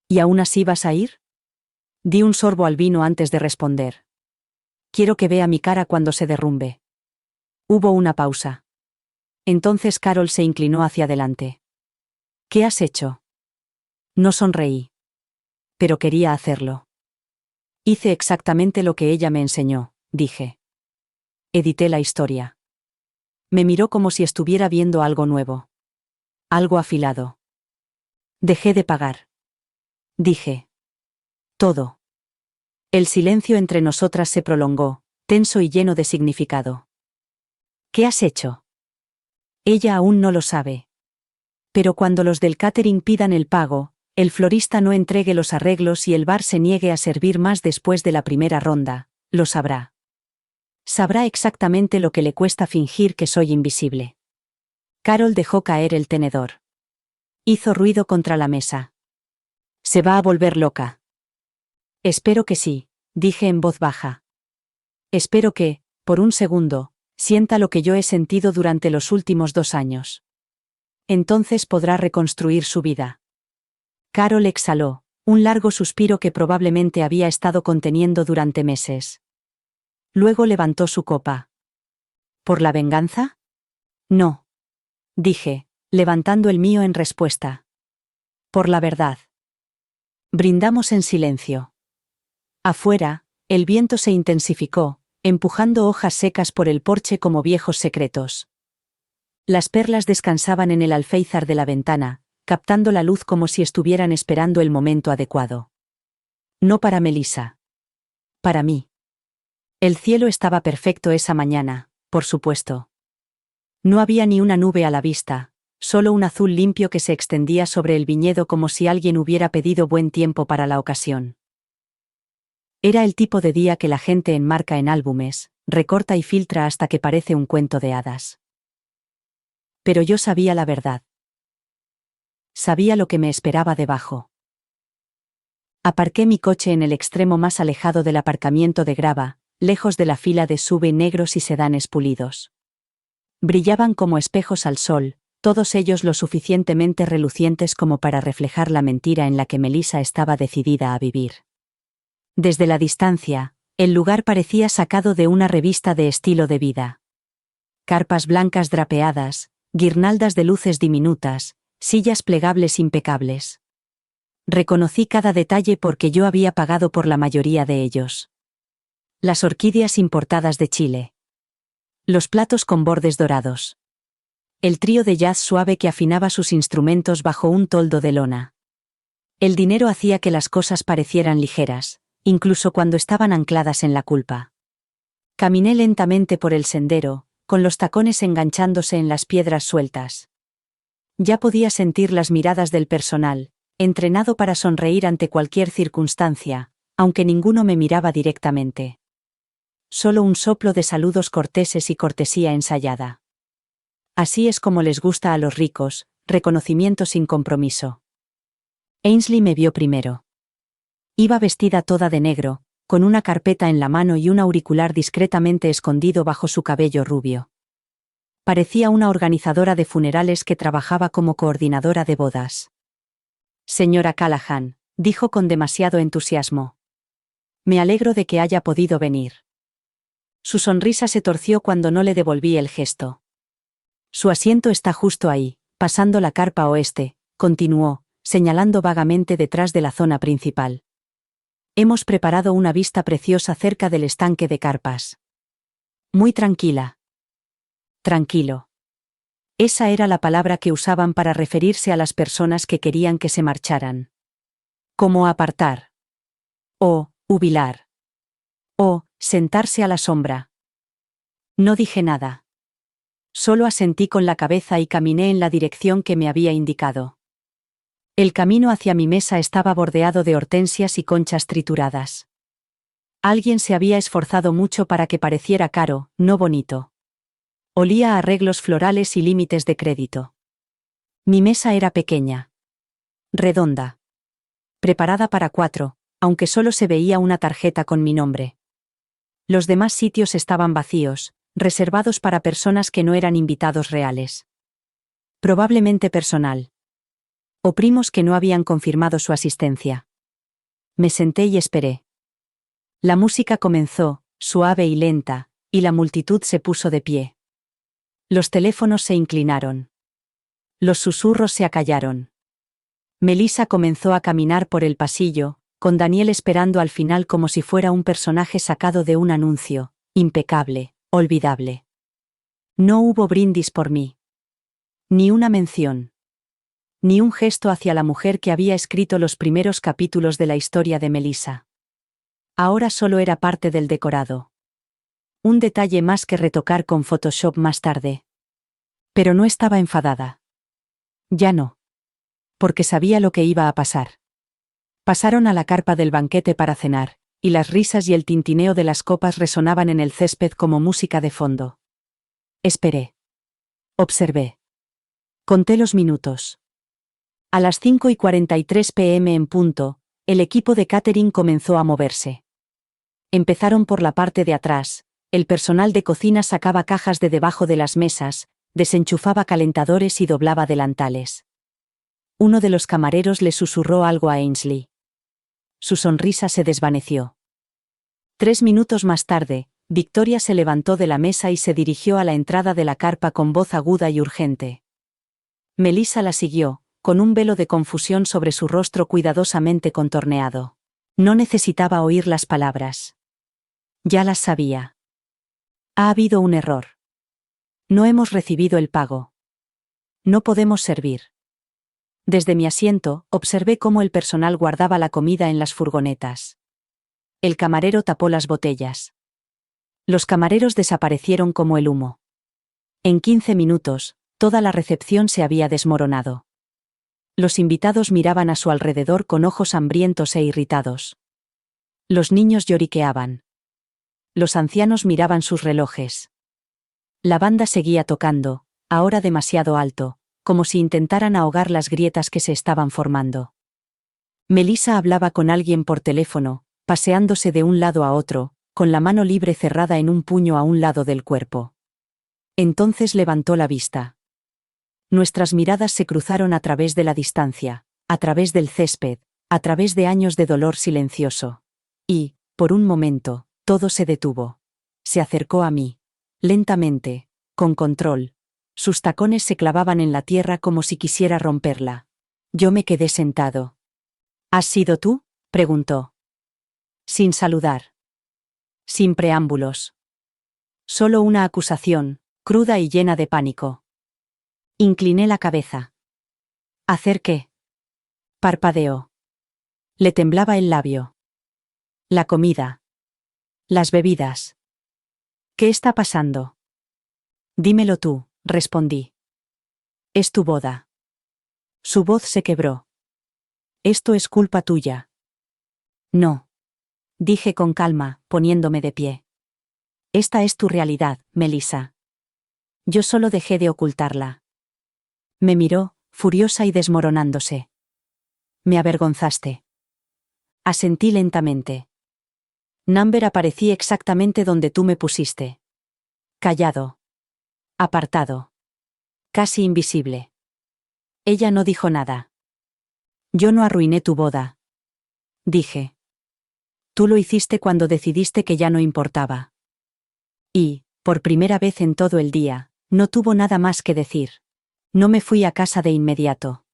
¿Y aún así vas a ir? Di un sorbo al vino antes de responder. Quiero que vea mi cara cuando se derrumbe. Hubo una pausa. Entonces Carol se inclinó hacia adelante. ¿Qué has hecho? No sonreí. Pero quería hacerlo. Hice exactamente lo que ella me enseñó, dije. Edité la historia. Me miró como si estuviera viendo algo nuevo. Algo afilado. Dejé de pagar. Dije. Todo. El silencio entre nosotras se prolongó, tenso y lleno de significado. ¿Qué has hecho? Ella aún no lo sabe. Pero cuando los del catering pidan el pago, el florista no entregue los arreglos y el bar se niegue a servir más después de la primera ronda, lo sabrá. Sabrá exactamente lo que le cuesta fingir que soy invisible. Carol dejó caer el tenedor. Hizo ruido contra la mesa. Se va a volver loca. Espero que sí, dije en voz baja. Espero que, por un segundo, sienta lo que yo he sentido durante los últimos 2 años. Entonces podrá reconstruir su vida. Carol exhaló, un largo suspiro que probablemente había estado conteniendo durante meses. Luego levantó su copa. ¿Por la venganza? No. Dije, levantando el mío en respuesta. Por la verdad. Brindamos en silencio. Afuera, el viento se intensificó, empujando hojas secas por el porche como viejos secretos. Las perlas descansaban en el alféizar de la ventana, captando la luz como si estuvieran esperando el momento adecuado. No para Melissa. Para mí. El cielo estaba perfecto esa mañana, por supuesto. No había ni una nube a la vista, solo un azul limpio que se extendía sobre el viñedo como si alguien hubiera pedido buen tiempo para la ocasión. Era el tipo de día que la gente enmarca en álbumes, recorta y filtra hasta que parece un cuento de hadas. Pero yo sabía la verdad. Sabía lo que me esperaba debajo. Aparqué mi coche en el extremo más alejado del aparcamiento de grava, lejos de la fila de SUV negros y sedanes pulidos. Brillaban como espejos al sol, todos ellos lo suficientemente relucientes como para reflejar la mentira en la que Melissa estaba decidida a vivir. Desde la distancia, el lugar parecía sacado de una revista de estilo de vida. Carpas blancas drapeadas, guirnaldas de luces diminutas, sillas plegables impecables. Reconocí cada detalle porque yo había pagado por la mayoría de ellos. Las orquídeas importadas de Chile. Los platos con bordes dorados. El trío de jazz suave que afinaba sus instrumentos bajo un toldo de lona. El dinero hacía que las cosas parecieran ligeras, incluso cuando estaban ancladas en la culpa. Caminé lentamente por el sendero, con los tacones enganchándose en las piedras sueltas. Ya podía sentir las miradas del personal, entrenado para sonreír ante cualquier circunstancia, aunque ninguno me miraba directamente. Solo un soplo de saludos corteses y cortesía ensayada. Así es como les gusta a los ricos, reconocimiento sin compromiso. Ainsley me vio primero. Iba vestida toda de negro, con una carpeta en la mano y un auricular discretamente escondido bajo su cabello rubio. Parecía una organizadora de funerales que trabajaba como coordinadora de bodas. Señora Callahan, dijo con demasiado entusiasmo. Me alegro de que haya podido venir. Su sonrisa se torció cuando no le devolví el gesto. Su asiento está justo ahí, pasando la carpa oeste, continuó, señalando vagamente detrás de la zona principal. Hemos preparado una vista preciosa cerca del estanque de carpas. Muy tranquila. Tranquilo. Esa era la palabra que usaban para referirse a las personas que querían que se marcharan. Como apartar. O, jubilar. O, sentarse a la sombra. No dije nada. Solo asentí con la cabeza y caminé en la dirección que me había indicado. El camino hacia mi mesa estaba bordeado de hortensias y conchas trituradas. Alguien se había esforzado mucho para que pareciera caro, no bonito. Olía a arreglos florales y límites de crédito. Mi mesa era pequeña. Redonda. Preparada para 4, aunque solo se veía una tarjeta con mi nombre. Los demás sitios estaban vacíos, reservados para personas que no eran invitados reales. Probablemente personal. O primos que no habían confirmado su asistencia. Me senté y esperé. La música comenzó, suave y lenta, y la multitud se puso de pie. Los teléfonos se inclinaron. Los susurros se acallaron. Melissa comenzó a caminar por el pasillo, con Daniel esperando al final como si fuera un personaje sacado de un anuncio, impecable, olvidable. No hubo brindis por mí. Ni una mención. Ni un gesto hacia la mujer que había escrito los primeros capítulos de la historia de Melissa. Ahora solo era parte del decorado. Un detalle más que retocar con Photoshop más tarde. Pero no estaba enfadada. Ya no. Porque sabía lo que iba a pasar. Pasaron a la carpa del banquete para cenar, y las risas y el tintineo de las copas resonaban en el césped como música de fondo. Esperé. Observé. Conté los minutos. A las 5:43 p.m. en punto, el equipo de catering comenzó a moverse. Empezaron por la parte de atrás, el personal de cocina sacaba cajas de debajo de las mesas, desenchufaba calentadores y doblaba delantales. Uno de los camareros le susurró algo a Ainsley. Su sonrisa se desvaneció. 3 minutos más tarde, Victoria se levantó de la mesa y se dirigió a la entrada de la carpa con voz aguda y urgente. Melissa la siguió, con un velo de confusión sobre su rostro cuidadosamente contorneado. No necesitaba oír las palabras. Ya las sabía. Ha habido un error. No hemos recibido el pago. No podemos servir. Desde mi asiento, observé cómo el personal guardaba la comida en las furgonetas. El camarero tapó las botellas. Los camareros desaparecieron como el humo. En 15 minutos, toda la recepción se había desmoronado. Los invitados miraban a su alrededor con ojos hambrientos e irritados. Los niños lloriqueaban. Los ancianos miraban sus relojes. La banda seguía tocando, ahora demasiado alto, como si intentaran ahogar las grietas que se estaban formando. Melissa hablaba con alguien por teléfono, paseándose de un lado a otro, con la mano libre cerrada en un puño a un lado del cuerpo. Entonces levantó la vista. Nuestras miradas se cruzaron a través de la distancia, a través del césped, a través de años de dolor silencioso. Y, por un momento, todo se detuvo. Se acercó a mí. Lentamente, con control. Sus tacones se clavaban en la tierra como si quisiera romperla. Yo me quedé sentado. ¿Has sido tú?, preguntó. Sin saludar. Sin preámbulos. Solo una acusación, cruda y llena de pánico. Incliné la cabeza. ¿Hacer qué? Parpadeó. Le temblaba el labio. La comida. Las bebidas. ¿Qué está pasando? Dímelo tú, respondí. Es tu boda. Su voz se quebró. Esto es culpa tuya. No. Dije con calma, poniéndome de pie. Esta es tu realidad, Melissa. Yo solo dejé de ocultarla. Me miró, furiosa y desmoronándose. Me avergonzaste. Asentí lentamente. Number aparecí exactamente donde tú me pusiste. Callado. Apartado. Casi invisible. Ella no dijo nada. Yo no arruiné tu boda. Dije. Tú lo hiciste cuando decidiste que ya no importaba. Y, por primera vez en todo el día, no tuvo nada más que decir. No me fui a casa de inmediato.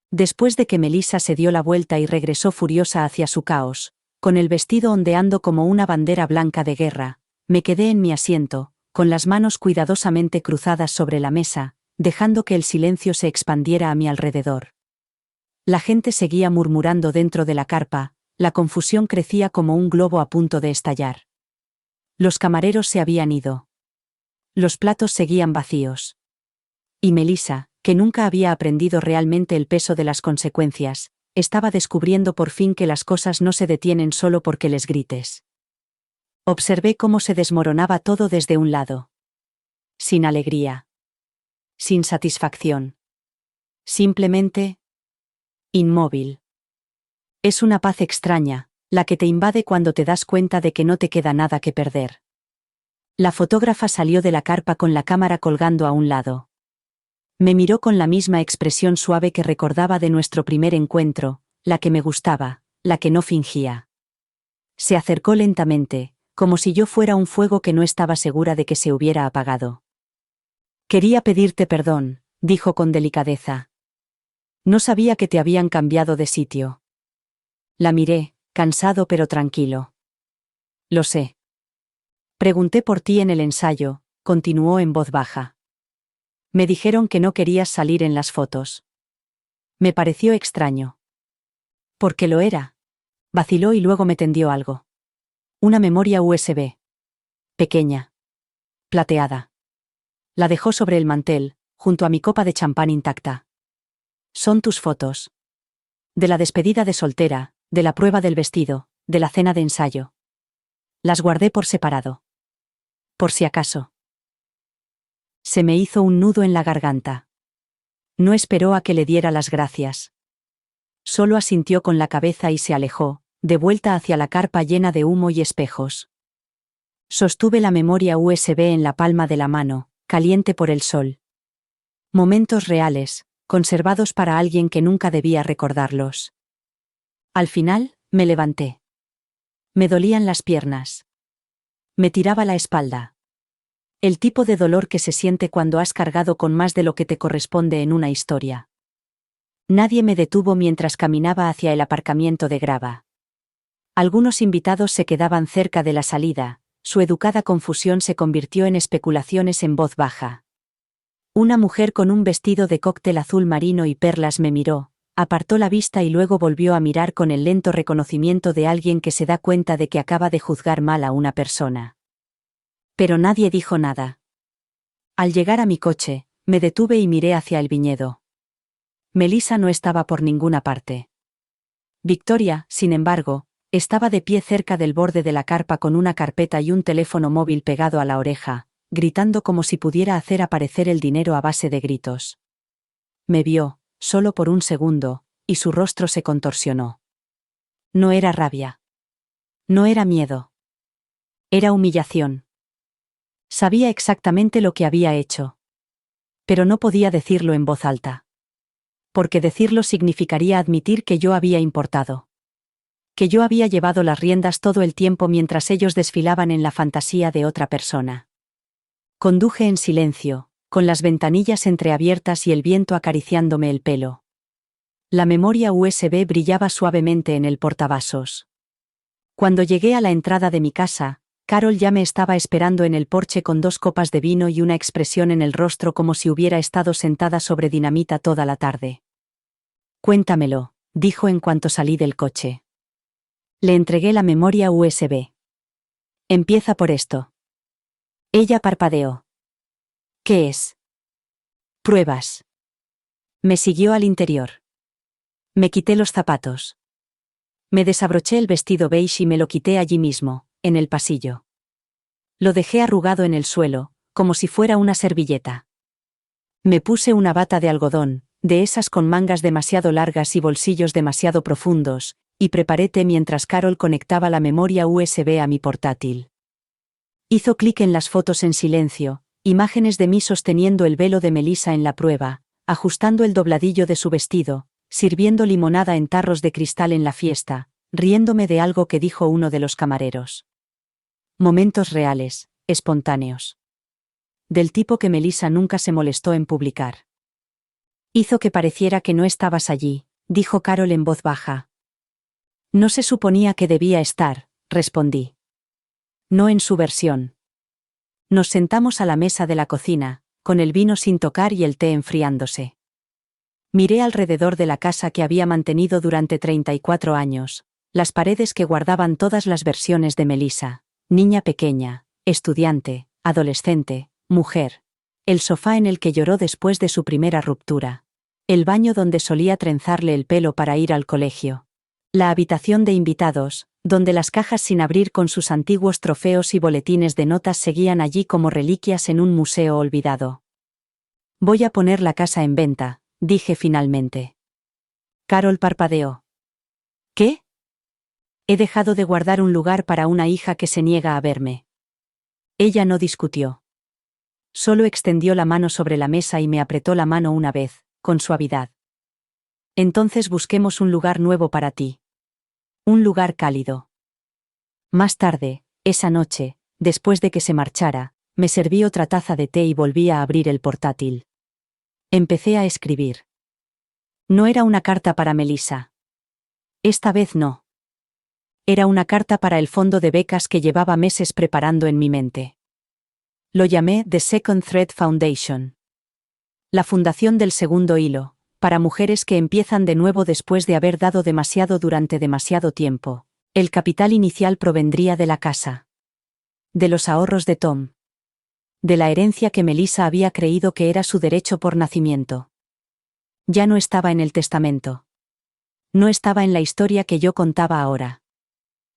Después de que Melissa se dio la vuelta y regresó furiosa hacia su caos, con el vestido ondeando como una bandera blanca de guerra, me quedé en mi asiento, con las manos cuidadosamente cruzadas sobre la mesa, dejando que el silencio se expandiera a mi alrededor. La gente seguía murmurando dentro de la carpa, la confusión crecía como un globo a punto de estallar. Los camareros se habían ido. Los platos seguían vacíos. Y Melissa, que nunca había aprendido realmente el peso de las consecuencias, estaba descubriendo por fin que las cosas no se detienen solo porque les grites. Observé cómo se desmoronaba todo desde un lado. Sin alegría. Sin satisfacción. Simplemente inmóvil. Es una paz extraña, La que te invade cuando te das cuenta de que no te queda nada que perder. La fotógrafa salió de la carpa con la cámara colgando a un lado. Me miró con la misma expresión suave que recordaba de nuestro primer encuentro, la que me gustaba, la que no fingía. Se acercó lentamente, como si yo fuera un fuego que no estaba segura de que se hubiera apagado. Quería pedirte perdón, dijo con delicadeza. No sabía que te habían cambiado de sitio. La miré, cansado pero tranquilo. Lo sé. Pregunté por ti en el ensayo, continuó en voz baja. Me dijeron que no querías salir en las fotos. Me pareció extraño. Porque lo era. Vaciló y luego me tendió algo. Una memoria USB. Pequeña. Plateada. La dejó sobre el mantel, junto a mi copa de champán intacta. Son tus fotos. De la despedida de soltera, de la prueba del vestido, de la cena de ensayo. Las guardé por separado. Por si acaso. Se me hizo un nudo en la garganta. No esperó a que le diera las gracias. Solo asintió con la cabeza y se alejó, de vuelta hacia la carpa llena de humo y espejos. Sostuve la memoria USB en la palma de la mano, caliente por el sol. Momentos reales, conservados para alguien que nunca debía recordarlos. Al final, me levanté. Me dolían las piernas. Me tiraba la espalda. El tipo de dolor que se siente cuando has cargado con más de lo que te corresponde en una historia. Nadie me detuvo mientras caminaba hacia el aparcamiento de grava. Algunos invitados se quedaban cerca de la salida, su educada confusión se convirtió en especulaciones en voz baja. Una mujer con un vestido de cóctel azul marino y perlas me miró, apartó la vista y luego volvió a mirar con el lento reconocimiento de alguien que se da cuenta de que acaba de juzgar mal a una persona. Pero nadie dijo nada. Al llegar a mi coche, me detuve y miré hacia el viñedo. Melissa no estaba por ninguna parte. Victoria, sin embargo, estaba de pie cerca del borde de la carpa con una carpeta y un teléfono móvil pegado a la oreja, gritando como si pudiera hacer aparecer el dinero a base de gritos. Me vio, solo por un segundo, y su rostro se contorsionó. No era rabia. No era miedo. Era humillación. Sabía exactamente lo que había hecho. Pero no podía decirlo en voz alta. Porque decirlo significaría admitir que yo había importado. Que yo había llevado las riendas todo el tiempo mientras ellos desfilaban en la fantasía de otra persona. Conduje en silencio, con las ventanillas entreabiertas y el viento acariciándome el pelo. La memoria USB brillaba suavemente en el portavasos. Cuando llegué a la entrada de mi casa, Carol ya me estaba esperando en el porche con 2 copas de vino y una expresión en el rostro como si hubiera estado sentada sobre dinamita toda la tarde. Cuéntamelo, dijo en cuanto salí del coche. Le entregué la memoria USB. Empieza por esto. Ella parpadeó. ¿Qué es? Pruebas. Me siguió al interior. Me quité los zapatos. Me desabroché el vestido beige y me lo quité allí mismo, en el pasillo. Lo dejé arrugado en el suelo, como si fuera una servilleta. Me puse una bata de algodón, de esas con mangas demasiado largas y bolsillos demasiado profundos, y preparé té mientras Carol conectaba la memoria USB a mi portátil. Hizo clic en las fotos en silencio, imágenes de mí sosteniendo el velo de Melissa en la prueba, ajustando el dobladillo de su vestido, sirviendo limonada en tarros de cristal en la fiesta, riéndome de algo que dijo uno de los camareros. Momentos reales, espontáneos. Del tipo que Melissa nunca se molestó en publicar. Hizo que pareciera que no estabas allí, dijo Carol en voz baja. No se suponía que debía estar, respondí. No en su versión. Nos sentamos a la mesa de la cocina, con el vino sin tocar y el té enfriándose. Miré alrededor de la casa que había mantenido durante 34 años, las paredes que guardaban todas las versiones de Melissa, niña pequeña, estudiante, adolescente, mujer. El sofá en el que lloró después de su primera ruptura. El baño donde solía trenzarle el pelo para ir al colegio. La habitación de invitados, donde las cajas sin abrir con sus antiguos trofeos y boletines de notas seguían allí como reliquias en un museo olvidado. Voy a poner la casa en venta, dije finalmente. Carol parpadeó. ¿Qué? He dejado de guardar un lugar para una hija que se niega a verme. Ella no discutió. Solo extendió la mano sobre la mesa y me apretó la mano una vez, con suavidad. Entonces busquemos un lugar nuevo para ti. Un lugar cálido. Más tarde, esa noche, después de que se marchara, me serví otra taza de té y volví a abrir el portátil. Empecé a escribir. No era una carta para Melissa. Esta vez no. Era una carta para el fondo de becas que llevaba meses preparando en mi mente. Lo llamé The Second Thread Foundation. La fundación del segundo hilo, para mujeres que empiezan de nuevo después de haber dado demasiado durante demasiado tiempo. El capital inicial provendría de la casa. De los ahorros de Tom. De la herencia que Melissa había creído que era su derecho por nacimiento. Ya no estaba en el testamento. No estaba en la historia que yo contaba ahora.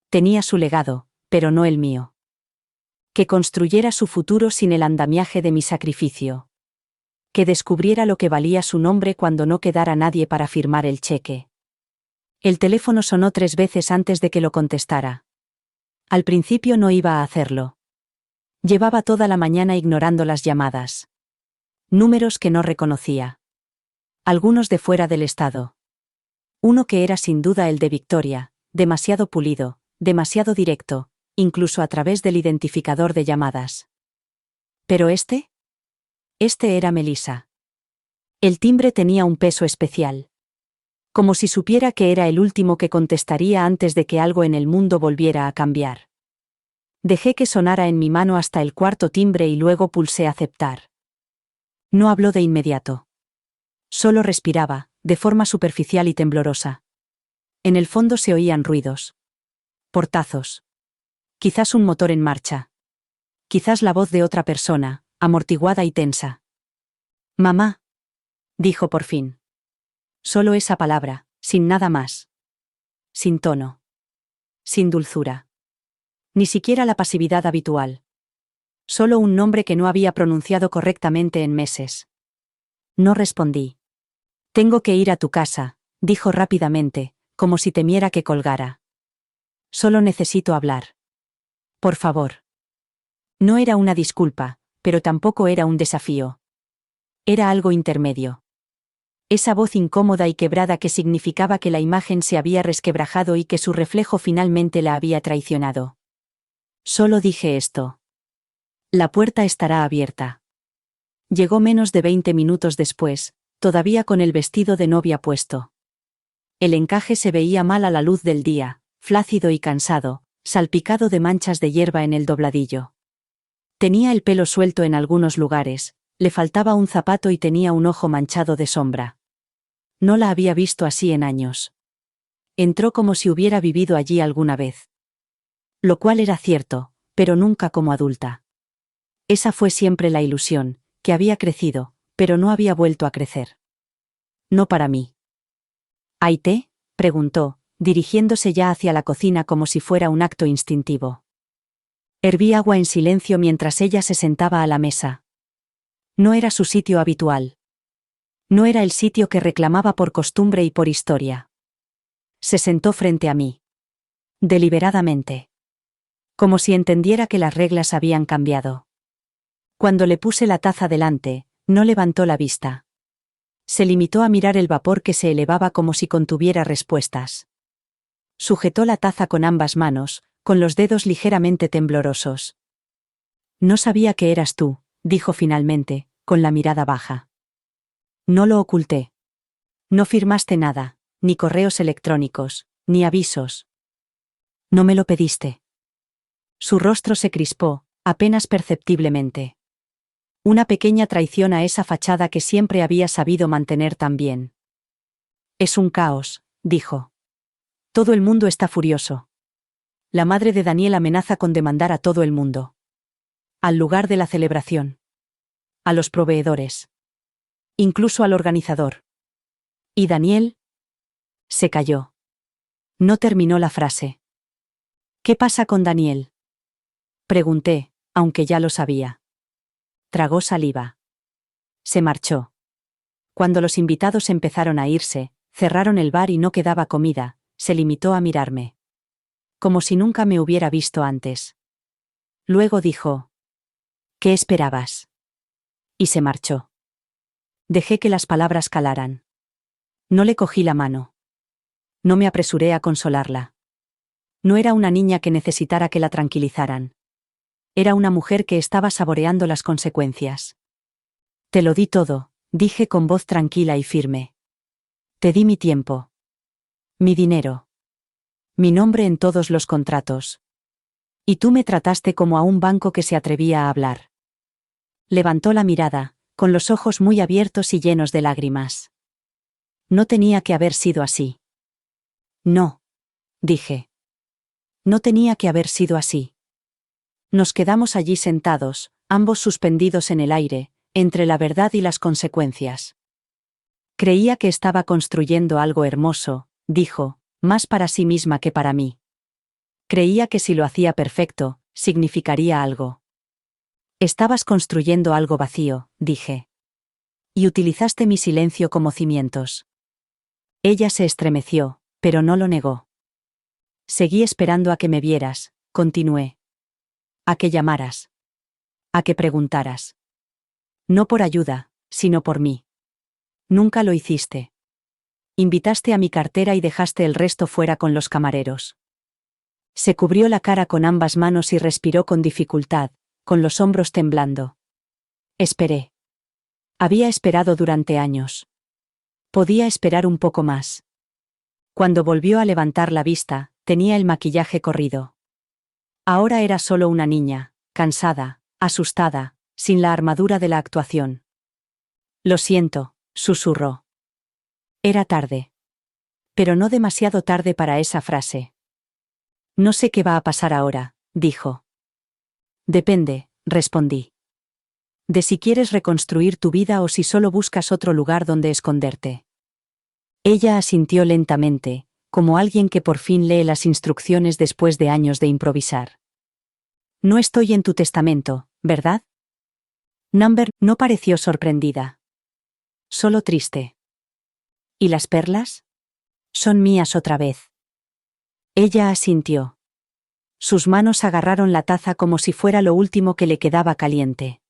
Tenía su legado, pero no el mío. Que construyera su futuro sin el andamiaje de mi sacrificio. Que descubriera lo que valía su nombre cuando no quedara nadie para firmar el cheque. El teléfono sonó 3 veces antes de que lo contestara. Al principio no iba a hacerlo. Llevaba toda la mañana ignorando las llamadas. Números que no reconocía. Algunos de fuera del estado. Uno que era sin duda el de Victoria, demasiado pulido, demasiado directo, incluso a través del identificador de llamadas. ¿Pero este? Este era Melissa. El timbre tenía un peso especial. Como si supiera que era el último que contestaría antes de que algo en el mundo volviera a cambiar. Dejé que sonara en mi mano hasta el cuarto timbre y luego pulsé aceptar. No habló de inmediato. Solo respiraba, de forma superficial y temblorosa. En el fondo se oían ruidos. Portazos. Quizás un motor en marcha. Quizás la voz de otra persona, amortiguada y tensa. «Mamá», dijo por fin. Solo esa palabra, sin nada más. Sin tono. Sin dulzura. Ni siquiera la pasividad habitual. Solo un nombre que no había pronunciado correctamente en meses. No respondí. «Tengo que ir a tu casa», dijo rápidamente, como si temiera que colgara. «Solo necesito hablar. Por favor». No era una disculpa, pero tampoco era un desafío. Era algo intermedio. Esa voz incómoda y quebrada que significaba que la imagen se había resquebrajado y que su reflejo finalmente la había traicionado. Solo dije esto. La puerta estará abierta. Llegó menos de 20 minutos después, todavía con el vestido de novia puesto. El encaje se veía mal a la luz del día, flácido y cansado, salpicado de manchas de hierba en el dobladillo. Tenía el pelo suelto en algunos lugares, le faltaba un zapato y tenía un ojo manchado de sombra. No la había visto así en años. Entró como si hubiera vivido allí alguna vez. Lo cual era cierto, pero nunca como adulta. Esa fue siempre la ilusión, que había crecido, pero no había vuelto a crecer. No para mí. ¿Hay té?, preguntó, dirigiéndose ya hacia la cocina como si fuera un acto instintivo. Herví agua en silencio mientras ella se sentaba a la mesa. No era su sitio habitual. No era el sitio que reclamaba por costumbre y por historia. Se sentó frente a mí. Deliberadamente. Como si entendiera que las reglas habían cambiado. Cuando le puse la taza delante, no levantó la vista. Se limitó a mirar el vapor que se elevaba como si contuviera respuestas. Sujetó la taza con ambas manos, con los dedos ligeramente temblorosos. «No sabía que eras tú», dijo finalmente, con la mirada baja. «No lo oculté. No firmaste nada, ni correos electrónicos, ni avisos. No me lo pediste». Su rostro se crispó, apenas perceptiblemente. Una pequeña traición a esa fachada que siempre había sabido mantener tan bien. «Es un caos», dijo. «Todo el mundo está furioso. La madre de Daniel amenaza con demandar a todo el mundo. Al lugar de la celebración. A los proveedores. Incluso al organizador. ¿Y Daniel?». Se calló. No terminó la frase. «¿Qué pasa con Daniel?», pregunté, aunque ya lo sabía. Tragó saliva. Se marchó. Cuando los invitados empezaron a irse, cerraron el bar y no quedaba comida, se limitó a mirarme. como si nunca me hubiera visto antes. Luego dijo: ¿Qué esperabas? Y se marchó. Dejé que las palabras calaran. No le cogí la mano. No me apresuré a consolarla. No era una niña que necesitara que la tranquilizaran. Era una mujer que estaba saboreando las consecuencias. Te lo di todo, dije con voz tranquila y firme. Te di mi tiempo. Mi dinero. Mi nombre en todos los contratos. Y tú me trataste como a un banco que se atrevía a hablar. Levantó la mirada, con los ojos muy abiertos y llenos de lágrimas. No tenía que haber sido así. No. Dije. No tenía que haber sido así. Nos quedamos allí sentados, ambos suspendidos en el aire, entre la verdad y las consecuencias. Creía que estaba construyendo algo hermoso, dijo, más para sí misma que para mí. Creía que si lo hacía perfecto, significaría algo. Estabas construyendo algo vacío, dije. Y utilizaste mi silencio como cimientos. Ella se estremeció, pero no lo negó. Seguí esperando a que me vieras, continué. A que llamaras. A que preguntaras. No por ayuda, sino por mí. Nunca lo hiciste. Invitaste a mi cartera y dejaste el resto fuera con los camareros. Se cubrió la cara con ambas manos y respiró con dificultad, con los hombros temblando. Esperé. Había esperado durante años. Podía esperar un poco más. Cuando volvió a levantar la vista, tenía el maquillaje corrido. Ahora era solo una niña, cansada, asustada, sin la armadura de la actuación. Lo siento, susurró. Era tarde. Pero no demasiado tarde para esa frase. No sé qué va a pasar ahora, dijo. Depende, respondí. De si quieres reconstruir tu vida o si solo buscas otro lugar donde esconderte. Ella asintió lentamente, como alguien que por fin lee las instrucciones después de años de improvisar. No estoy en tu testamento, ¿verdad? Number no pareció sorprendida. Solo triste. ¿Y las perlas? Son mías otra vez. Ella asintió. Sus manos agarraron la taza como si fuera lo último que le quedaba caliente.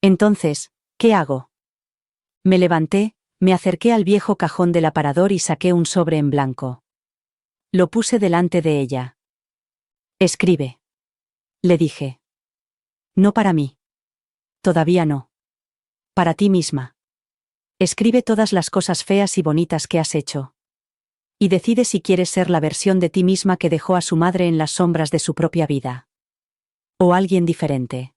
Entonces, ¿qué hago? Me levanté, me acerqué al viejo cajón del aparador y saqué un sobre en blanco. Lo puse delante de ella. Escribe. Le dije. No para mí. Todavía no. Para ti misma. Escribe todas las cosas feas y bonitas que has hecho. Y decide si quieres ser la versión de ti misma que dejó a su madre en las sombras de su propia vida. O alguien diferente.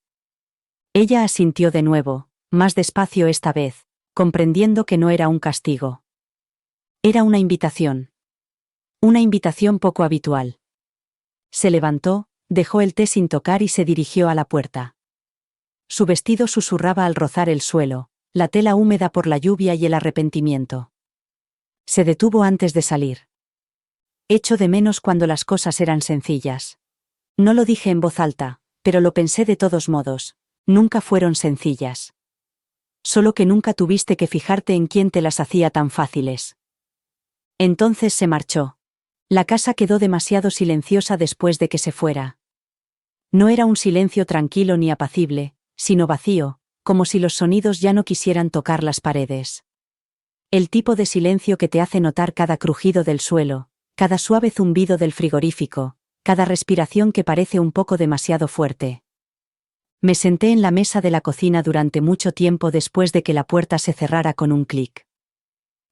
Ella asintió de nuevo, más despacio esta vez, comprendiendo que no era un castigo. Era una invitación. Una invitación poco habitual. Se levantó, dejó el té sin tocar y se dirigió a la puerta. Su vestido susurraba al rozar el suelo, la tela húmeda por la lluvia y el arrepentimiento. Se detuvo antes de salir. Echo de menos cuando las cosas eran sencillas. No lo dije en voz alta, pero lo pensé de todos modos. Nunca fueron sencillas. Solo que nunca tuviste que fijarte en quién te las hacía tan fáciles. Entonces se marchó. La casa quedó demasiado silenciosa después de que se fuera. No era un silencio tranquilo ni apacible, sino vacío, como si los sonidos ya no quisieran tocar las paredes. El tipo de silencio que te hace notar cada crujido del suelo, cada suave zumbido del frigorífico, cada respiración que parece un poco demasiado fuerte. Me senté en la mesa de la cocina durante mucho tiempo después de que la puerta se cerrara con un clic.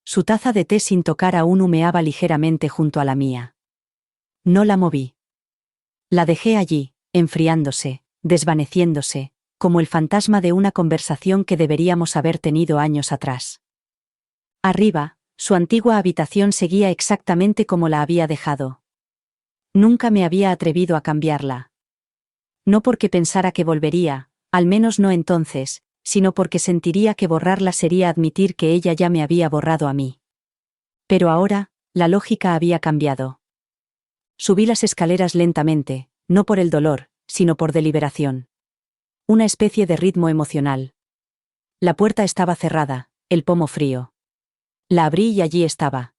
Su taza de té sin tocar aún humeaba ligeramente junto a la mía. No la moví. La dejé allí, enfriándose, desvaneciéndose, como el fantasma de una conversación que deberíamos haber tenido años atrás. Arriba, su antigua habitación seguía exactamente como la había dejado. Nunca me había atrevido a cambiarla. No porque pensara que volvería, al menos no entonces, sino porque sentiría que borrarla sería admitir que ella ya me había borrado a mí. Pero ahora, la lógica había cambiado. Subí las escaleras lentamente, no por el dolor, sino por deliberación. Una especie de ritmo emocional. La puerta estaba cerrada, el pomo frío. La abrí y allí estaba.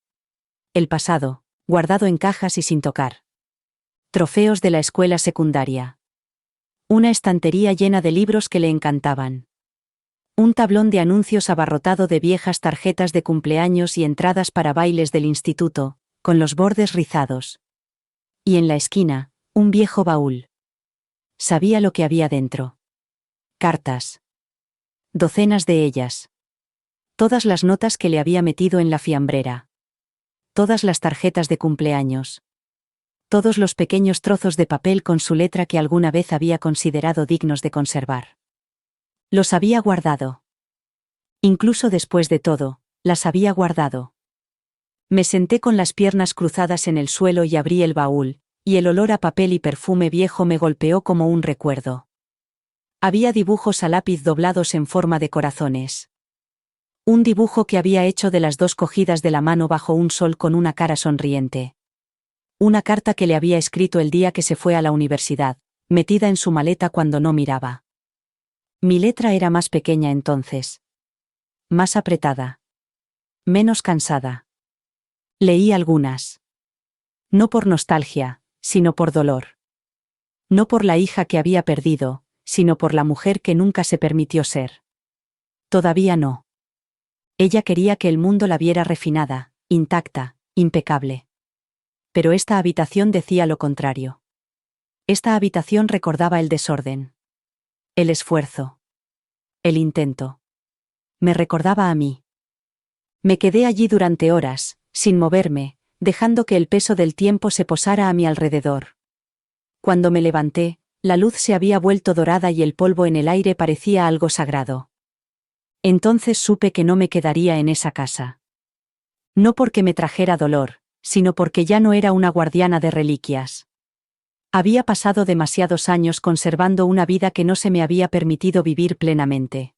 El pasado, guardado en cajas y sin tocar. Trofeos de la escuela secundaria. Una estantería llena de libros que le encantaban. Un tablón de anuncios abarrotado de viejas tarjetas de cumpleaños y entradas para bailes del instituto, con los bordes rizados. Y en la esquina, un viejo baúl. Sabía lo que había dentro. Cartas. Docenas de ellas. Todas las notas que le había metido en la fiambrera. Todas las tarjetas de cumpleaños. Todos los pequeños trozos de papel con su letra que alguna vez había considerado dignos de conservar. Los había guardado. Incluso después de todo, las había guardado. Me senté con las piernas cruzadas en el suelo y abrí el baúl, y el olor a papel y perfume viejo me golpeó como un recuerdo. Había dibujos a lápiz doblados en forma de corazones. Un dibujo que había hecho de las dos cogidas de la mano bajo un sol con una cara sonriente. Una carta que le había escrito el día que se fue a la universidad, metida en su maleta cuando no miraba. Mi letra era más pequeña entonces. Más apretada. Menos cansada. Leí algunas. No por nostalgia, sino por dolor. No por la hija que había perdido, sino por la mujer que nunca se permitió ser. Todavía no. Ella quería que el mundo la viera refinada, intacta, impecable. Pero esta habitación decía lo contrario. Esta habitación recordaba el desorden. El esfuerzo. El intento. Me recordaba a mí. Me quedé allí durante horas, sin moverme, dejando que el peso del tiempo se posara a mi alrededor. Cuando me levanté, la luz se había vuelto dorada y el polvo en el aire parecía algo sagrado. Entonces supe que no me quedaría en esa casa. No porque me trajera dolor, sino porque ya no era una guardiana de reliquias. Había pasado demasiados años conservando una vida que no se me había permitido vivir plenamente.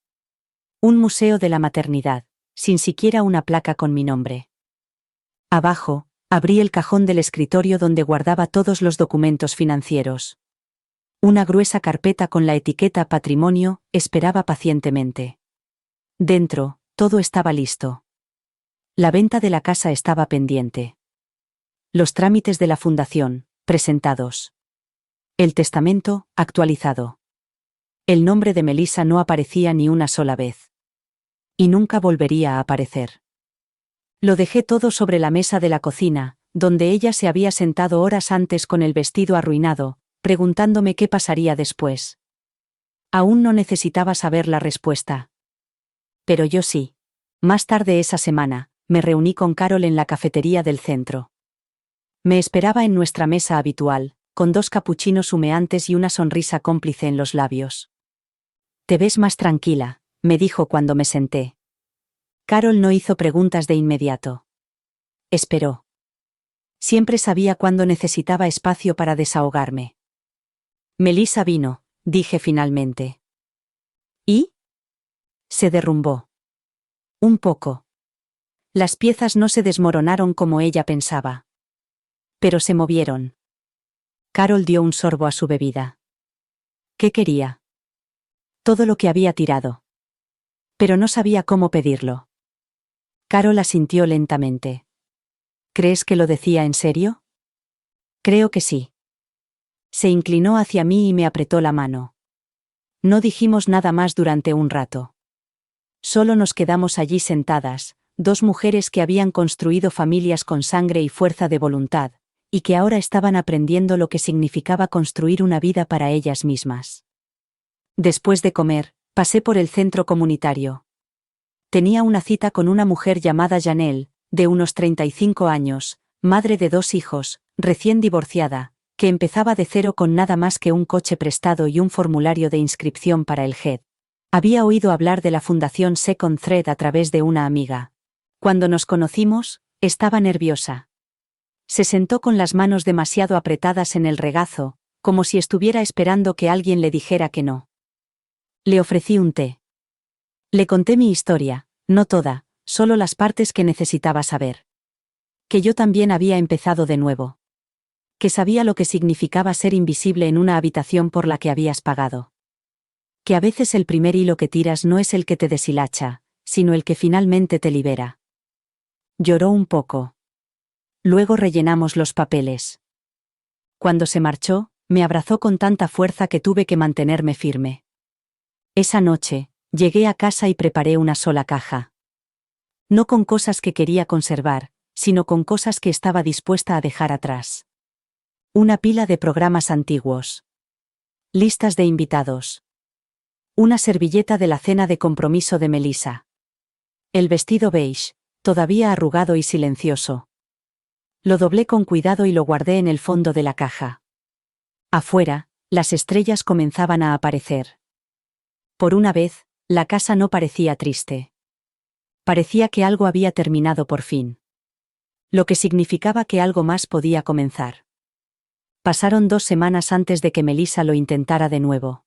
Un museo de la maternidad, sin siquiera una placa con mi nombre. Abajo, abrí el cajón del escritorio donde guardaba todos los documentos financieros. Una gruesa carpeta con la etiqueta Patrimonio esperaba pacientemente. Dentro, todo estaba listo. La venta de la casa estaba pendiente. Los trámites de la fundación, presentados. El testamento, actualizado. El nombre de Melissa no aparecía ni una sola vez. Y nunca volvería a aparecer. Lo dejé todo sobre la mesa de la cocina, donde ella se había sentado horas antes con el vestido arruinado, preguntándome qué pasaría después. Aún no necesitaba saber la respuesta. Pero yo sí. Más tarde esa semana, me reuní con Carol en la cafetería del centro. Me esperaba en nuestra mesa habitual, con 2 capuchinos humeantes y una sonrisa cómplice en los labios. «Te ves más tranquila», me dijo cuando me senté. Carol no hizo preguntas de inmediato. Esperó. Siempre sabía cuándo necesitaba espacio para desahogarme. «Melissa vino», dije finalmente. «¿Y?» Se derrumbó. Un poco. Las piezas no se desmoronaron como ella pensaba. Pero se movieron. Carol dio un sorbo a su bebida. ¿Qué quería? Todo lo que había tirado. Pero no sabía cómo pedirlo. Carol asintió lentamente. ¿Crees que lo decía en serio? Creo que sí. Se inclinó hacia mí y me apretó la mano. No dijimos nada más durante un rato. Solo nos quedamos allí sentadas, 2 mujeres que habían construido familias con sangre y fuerza de voluntad, y que ahora estaban aprendiendo lo que significaba construir una vida para ellas mismas. Después de comer, pasé por el centro comunitario. Tenía una cita con una mujer llamada Janelle, de unos 35 años, madre de 2 hijos, recién divorciada, que empezaba de cero con nada más que un coche prestado y un formulario de inscripción para el GED. Había oído hablar de la Fundación Second Thread a través de una amiga. Cuando nos conocimos, estaba nerviosa. Se sentó con las manos demasiado apretadas en el regazo, como si estuviera esperando que alguien le dijera que no. Le ofrecí un té. Le conté mi historia, no toda, solo las partes que necesitaba saber. Que yo también había empezado de nuevo. Que sabía lo que significaba ser invisible en una habitación por la que habías pagado. Que a veces el primer hilo que tiras no es el que te deshilacha, sino el que finalmente te libera. Lloró un poco. Luego rellenamos los papeles. Cuando se marchó, me abrazó con tanta fuerza que tuve que mantenerme firme. Esa noche, llegué a casa y preparé una sola caja. No con cosas que quería conservar, sino con cosas que estaba dispuesta a dejar atrás. Una pila de programas antiguos. Listas de invitados. Una servilleta de la cena de compromiso de Melissa. El vestido beige, todavía arrugado y silencioso. Lo doblé con cuidado y lo guardé en el fondo de la caja. Afuera, las estrellas comenzaban a aparecer. Por una vez, la casa no parecía triste. Parecía que algo había terminado por fin. Lo que significaba que algo más podía comenzar. Pasaron 2 semanas antes de que Melissa lo intentara de nuevo.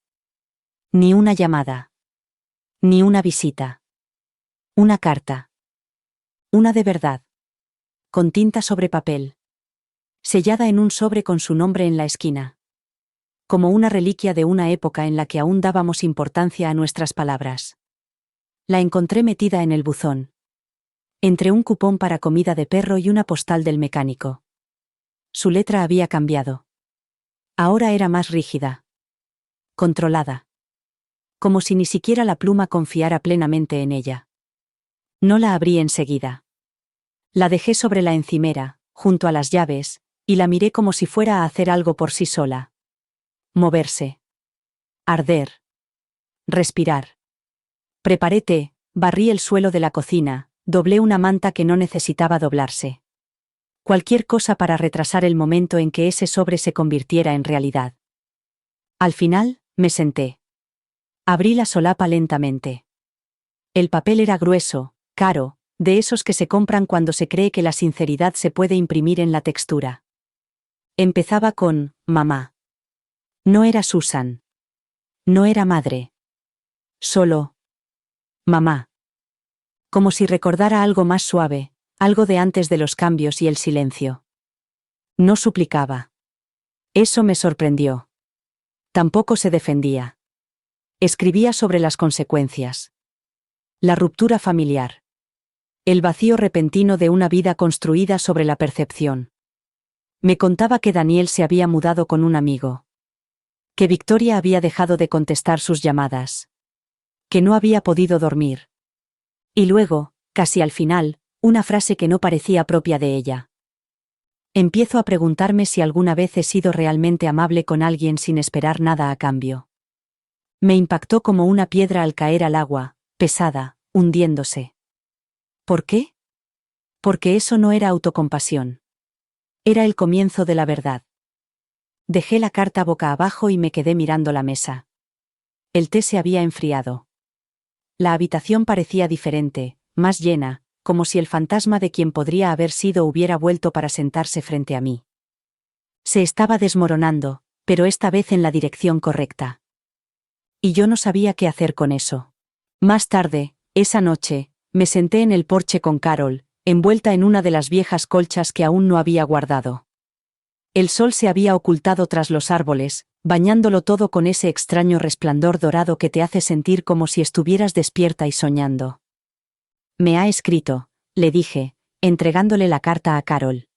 Ni una llamada. Ni una visita. Una carta. Una de verdad. Con tinta sobre papel. Sellada en un sobre con su nombre en la esquina. Como una reliquia de una época en la que aún dábamos importancia a nuestras palabras. La encontré metida en el buzón. Entre un cupón para comida de perro y una postal del mecánico. Su letra había cambiado. Ahora era más rígida. Controlada. Como si ni siquiera la pluma confiara plenamente en ella. No la abrí enseguida. La dejé sobre la encimera, junto a las llaves, y la miré como si fuera a hacer algo por sí sola. Moverse. Arder. Respirar. Preparé té, barrí el suelo de la cocina, doblé una manta que no necesitaba doblarse. Cualquier cosa para retrasar el momento en que ese sobre se convirtiera en realidad. Al final, me senté. Abrí la solapa lentamente. El papel era grueso, caro, de esos que se compran cuando se cree que la sinceridad se puede imprimir en la textura. Empezaba con, mamá. No era Susan. No era madre. Solo, mamá. Como si recordara algo más suave, algo de antes de los cambios y el silencio. No suplicaba. Eso me sorprendió. Tampoco se defendía. Escribía sobre las consecuencias. La ruptura familiar. El vacío repentino de una vida construida sobre la percepción. Me contaba que Daniel se había mudado con un amigo. Que Victoria había dejado de contestar sus llamadas. Que no había podido dormir. Y luego, casi al final, una frase que no parecía propia de ella. Empiezo a preguntarme si alguna vez he sido realmente amable con alguien sin esperar nada a cambio. Me impactó como una piedra al caer al agua, pesada, hundiéndose. ¿Por qué? Porque eso no era autocompasión. Era el comienzo de la verdad. Dejé la carta boca abajo y me quedé mirando la mesa. El té se había enfriado. La habitación parecía diferente, más llena, como si el fantasma de quien podría haber sido hubiera vuelto para sentarse frente a mí. Se estaba desmoronando, pero esta vez en la dirección correcta. Y yo no sabía qué hacer con eso. Más tarde, esa noche, me senté en el porche con Carol, envuelta en una de las viejas colchas que aún no había guardado. El sol se había ocultado tras los árboles, bañándolo todo con ese extraño resplandor dorado que te hace sentir como si estuvieras despierta y soñando. Me ha escrito, le dije, entregándole la carta a Carol.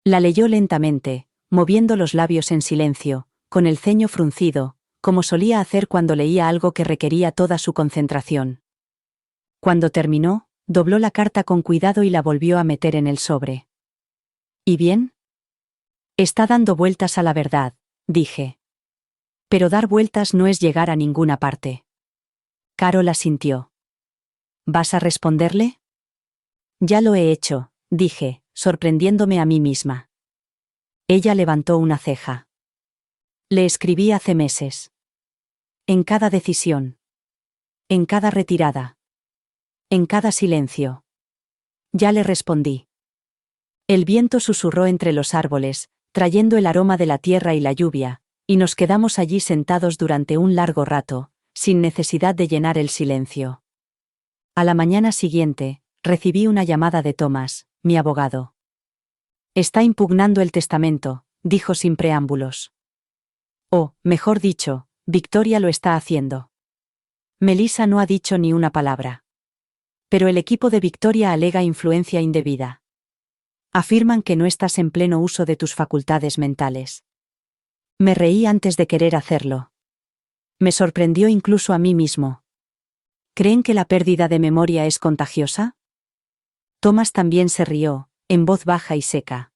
La leyó lentamente, moviendo los labios en silencio, con el ceño fruncido, como solía hacer cuando leía algo que requería toda su concentración. Cuando terminó, dobló la carta con cuidado y la volvió a meter en el sobre. ¿Y bien? Está dando vueltas a la verdad, dije. Pero dar vueltas no es llegar a ninguna parte. Carol asintió. ¿Vas a responderle? Ya lo he hecho, dije, sorprendiéndome a mí misma. Ella levantó una ceja. Le escribí hace meses. En cada decisión. En cada retirada. En cada silencio. Ya le respondí. El viento susurró entre los árboles, trayendo el aroma de la tierra y la lluvia, y nos quedamos allí sentados durante un largo rato, sin necesidad de llenar el silencio. A la mañana siguiente, recibí una llamada de Thomas, mi abogado. Está impugnando el testamento, dijo sin preámbulos. O, mejor dicho, Victoria lo está haciendo. Melissa no ha dicho ni una palabra. Pero el equipo de Victoria alega influencia indebida. Afirman que no estás en pleno uso de tus facultades mentales. Me reí antes de querer hacerlo. Me sorprendió incluso a mí mismo. ¿Creen que la pérdida de memoria es contagiosa? Thomas también se rió, en voz baja y seca.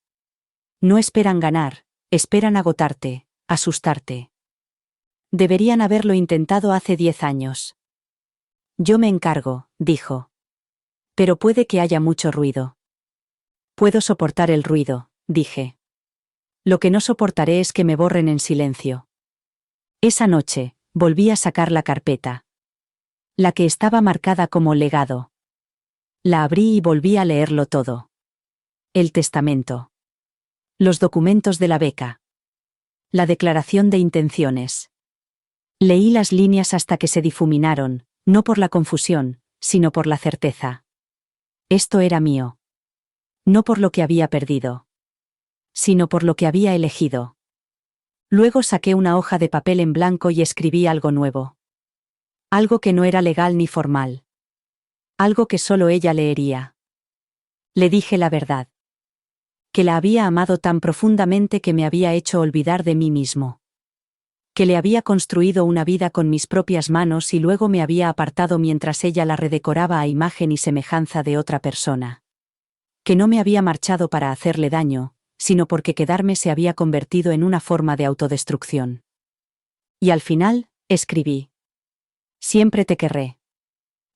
No esperan ganar, esperan agotarte, asustarte. Deberían haberlo intentado hace 10 años. Yo me encargo, dijo. Pero puede que haya mucho ruido. Puedo soportar el ruido, dije. Lo que no soportaré es que me borren en silencio. Esa noche, volví a sacar la carpeta. La que estaba marcada como legado. La abrí y volví a leerlo todo. El testamento. Los documentos de la beca. La declaración de intenciones. Leí las líneas hasta que se difuminaron, no por la confusión, sino por la certeza. Esto era mío. No por lo que había perdido, sino por lo que había elegido. Luego saqué una hoja de papel en blanco y escribí algo nuevo. Algo que no era legal ni formal. Algo que solo ella leería. Le dije la verdad. Que la había amado tan profundamente que me había hecho olvidar de mí mismo. Que le había construido una vida con mis propias manos y luego me había apartado mientras ella la redecoraba a imagen y semejanza de otra persona. Que no me había marchado para hacerle daño, sino porque quedarme se había convertido en una forma de autodestrucción. Y al final, escribí. Siempre te querré.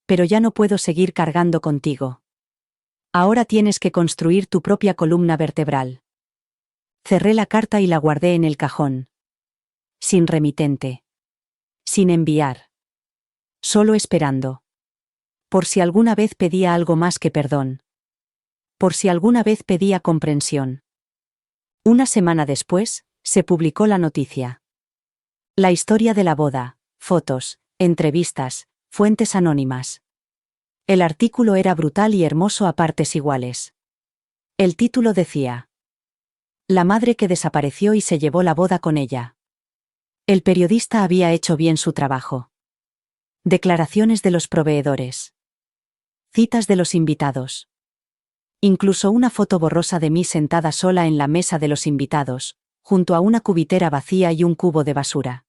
Pero ya no puedo seguir cargando contigo. Ahora tienes que construir tu propia columna vertebral. Cerré la carta y la guardé en el cajón. Sin remitente. Sin enviar. Solo esperando. Por si alguna vez pedía algo más que perdón. Por si alguna vez pedía comprensión. Una semana después, se publicó la noticia. La historia de la boda, fotos, entrevistas, fuentes anónimas. El artículo era brutal y hermoso a partes iguales. El título decía: La madre que desapareció y se llevó la boda con ella. El periodista había hecho bien su trabajo. Declaraciones de los proveedores. Citas de los invitados. Incluso una foto borrosa de mí sentada sola en la mesa de los invitados, junto a una cubitera vacía y un cubo de basura.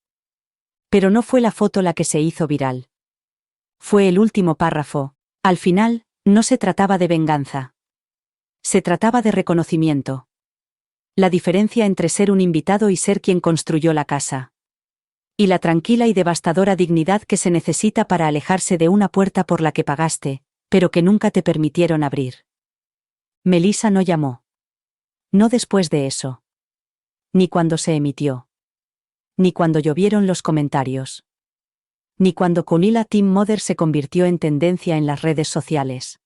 Pero no fue la foto la que se hizo viral. Fue el último párrafo. Al final, no se trataba de venganza. Se trataba de reconocimiento. La diferencia entre ser un invitado y ser quien construyó la casa. Y la tranquila y devastadora dignidad que se necesita para alejarse de una puerta por la que pagaste, pero que nunca te permitieron abrir. Melissa no llamó. No después de eso. Ni cuando se emitió. Ni cuando llovieron los comentarios. Ni cuando Kunila Team Mother se convirtió en tendencia en las redes sociales.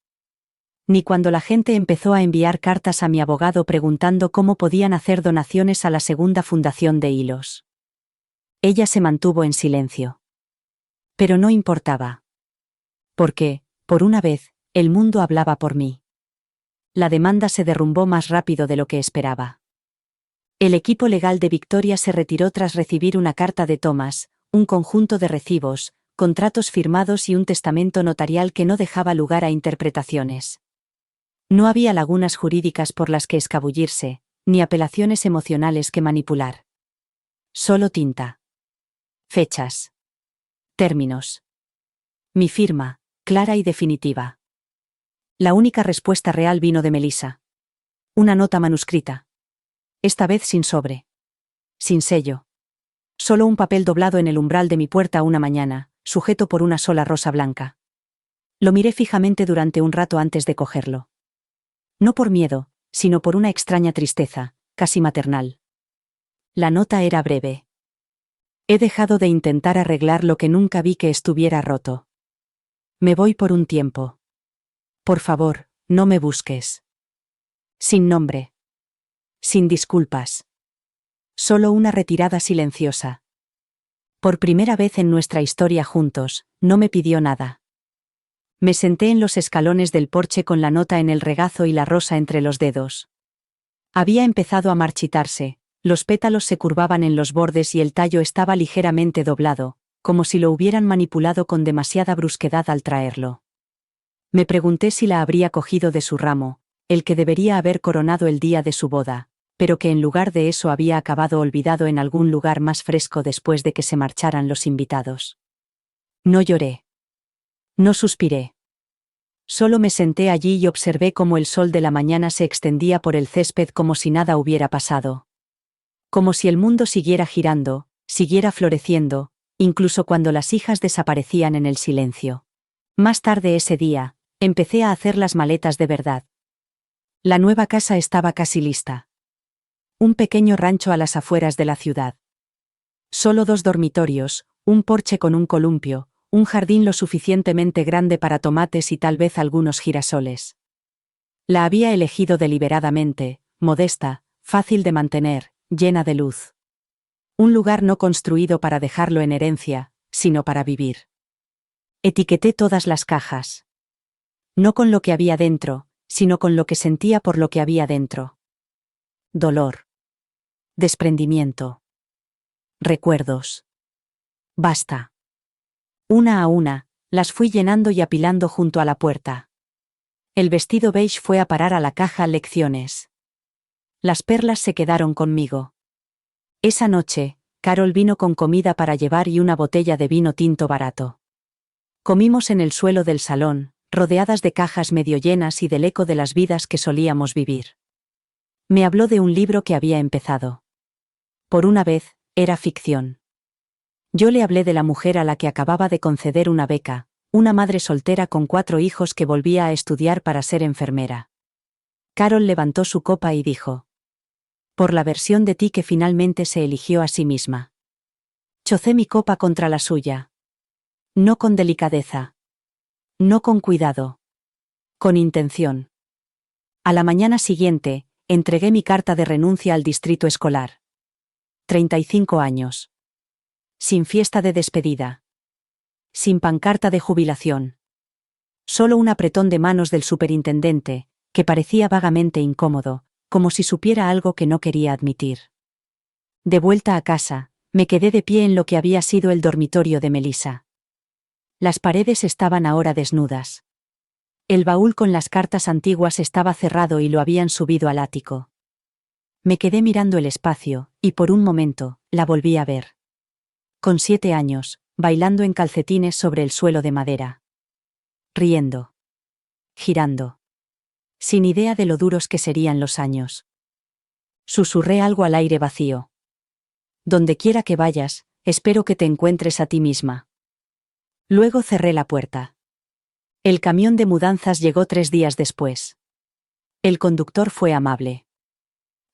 Ni cuando la gente empezó a enviar cartas a mi abogado preguntando cómo podían hacer donaciones a la segunda fundación de Hilos. Ella se mantuvo en silencio. Pero no importaba. Porque, por una vez, el mundo hablaba por mí. La demanda se derrumbó más rápido de lo que esperaba. El equipo legal de Victoria se retiró tras recibir una carta de Thomas, un conjunto de recibos, contratos firmados y un testamento notarial que no dejaba lugar a interpretaciones. No había lagunas jurídicas por las que escabullirse, ni apelaciones emocionales que manipular. Solo tinta. Fechas. Términos. Mi firma, clara y definitiva. La única respuesta real vino de Melissa. Una nota manuscrita. Esta vez sin sobre. Sin sello. Solo un papel doblado en el umbral de mi puerta una mañana, sujeto por una sola rosa blanca. Lo miré fijamente durante un rato antes de cogerlo. No por miedo, sino por una extraña tristeza, casi maternal. La nota era breve. He dejado de intentar arreglar lo que nunca vi que estuviera roto. Me voy por un tiempo. Por favor, no me busques. Sin nombre. Sin disculpas. Solo una retirada silenciosa. Por primera vez en nuestra historia juntos, no me pidió nada. Me senté en los escalones del porche con la nota en el regazo y la rosa entre los dedos. Había empezado a marchitarse. Los pétalos se curvaban en los bordes y el tallo estaba ligeramente doblado, como si lo hubieran manipulado con demasiada brusquedad al traerlo. Me pregunté si la habría cogido de su ramo, el que debería haber coronado el día de su boda, pero que en lugar de eso había acabado olvidado en algún lugar más fresco después de que se marcharan los invitados. No lloré. No suspiré. Solo me senté allí y observé cómo el sol de la mañana se extendía por el césped como si nada hubiera pasado. Como si el mundo siguiera girando, siguiera floreciendo, incluso cuando las hijas desaparecían en el silencio. Más tarde ese día, empecé a hacer las maletas de verdad. La nueva casa estaba casi lista. Un pequeño rancho a las afueras de la ciudad. Solo 2 dormitorios, un porche con un columpio, un jardín lo suficientemente grande para tomates y tal vez algunos girasoles. La había elegido deliberadamente, modesta, fácil de mantener, llena de luz. Un lugar no construido para dejarlo en herencia, sino para vivir. Etiqueté todas las cajas. No con lo que había dentro, sino con lo que sentía por lo que había dentro. Dolor. Desprendimiento. Recuerdos. Basta. Una a una, las fui llenando y apilando junto a la puerta. El vestido beige fue a parar a la caja Lecciones. Las perlas se quedaron conmigo. Esa noche, Carol vino con comida para llevar y una botella de vino tinto barato. Comimos en el suelo del salón, rodeadas de cajas medio llenas y del eco de las vidas que solíamos vivir. Me habló de un libro que había empezado. Por una vez, era ficción. Yo le hablé de la mujer a la que acababa de conceder una beca, una madre soltera con 4 hijos que volvía a estudiar para ser enfermera. Carol levantó su copa y dijo: por la versión de ti que finalmente se eligió a sí misma. Chocé mi copa contra la suya. No con delicadeza. No con cuidado. Con intención. A la mañana siguiente, entregué mi carta de renuncia al distrito escolar. 35 años. Sin fiesta de despedida. Sin pancarta de jubilación. Solo un apretón de manos del superintendente, que parecía vagamente incómodo, como si supiera algo que no quería admitir. De vuelta a casa, me quedé de pie en lo que había sido el dormitorio de Melissa. Las paredes estaban ahora desnudas. El baúl con las cartas antiguas estaba cerrado y lo habían subido al ático. Me quedé mirando el espacio, y por un momento, la volví a ver. Con 7 años, bailando en calcetines sobre el suelo de madera. Riendo. Girando. Sin idea de lo duros que serían los años. Susurré algo al aire vacío. Donde quiera que vayas, espero que te encuentres a ti misma. Luego cerré la puerta. El camión de mudanzas llegó 3 días después. El conductor fue amable.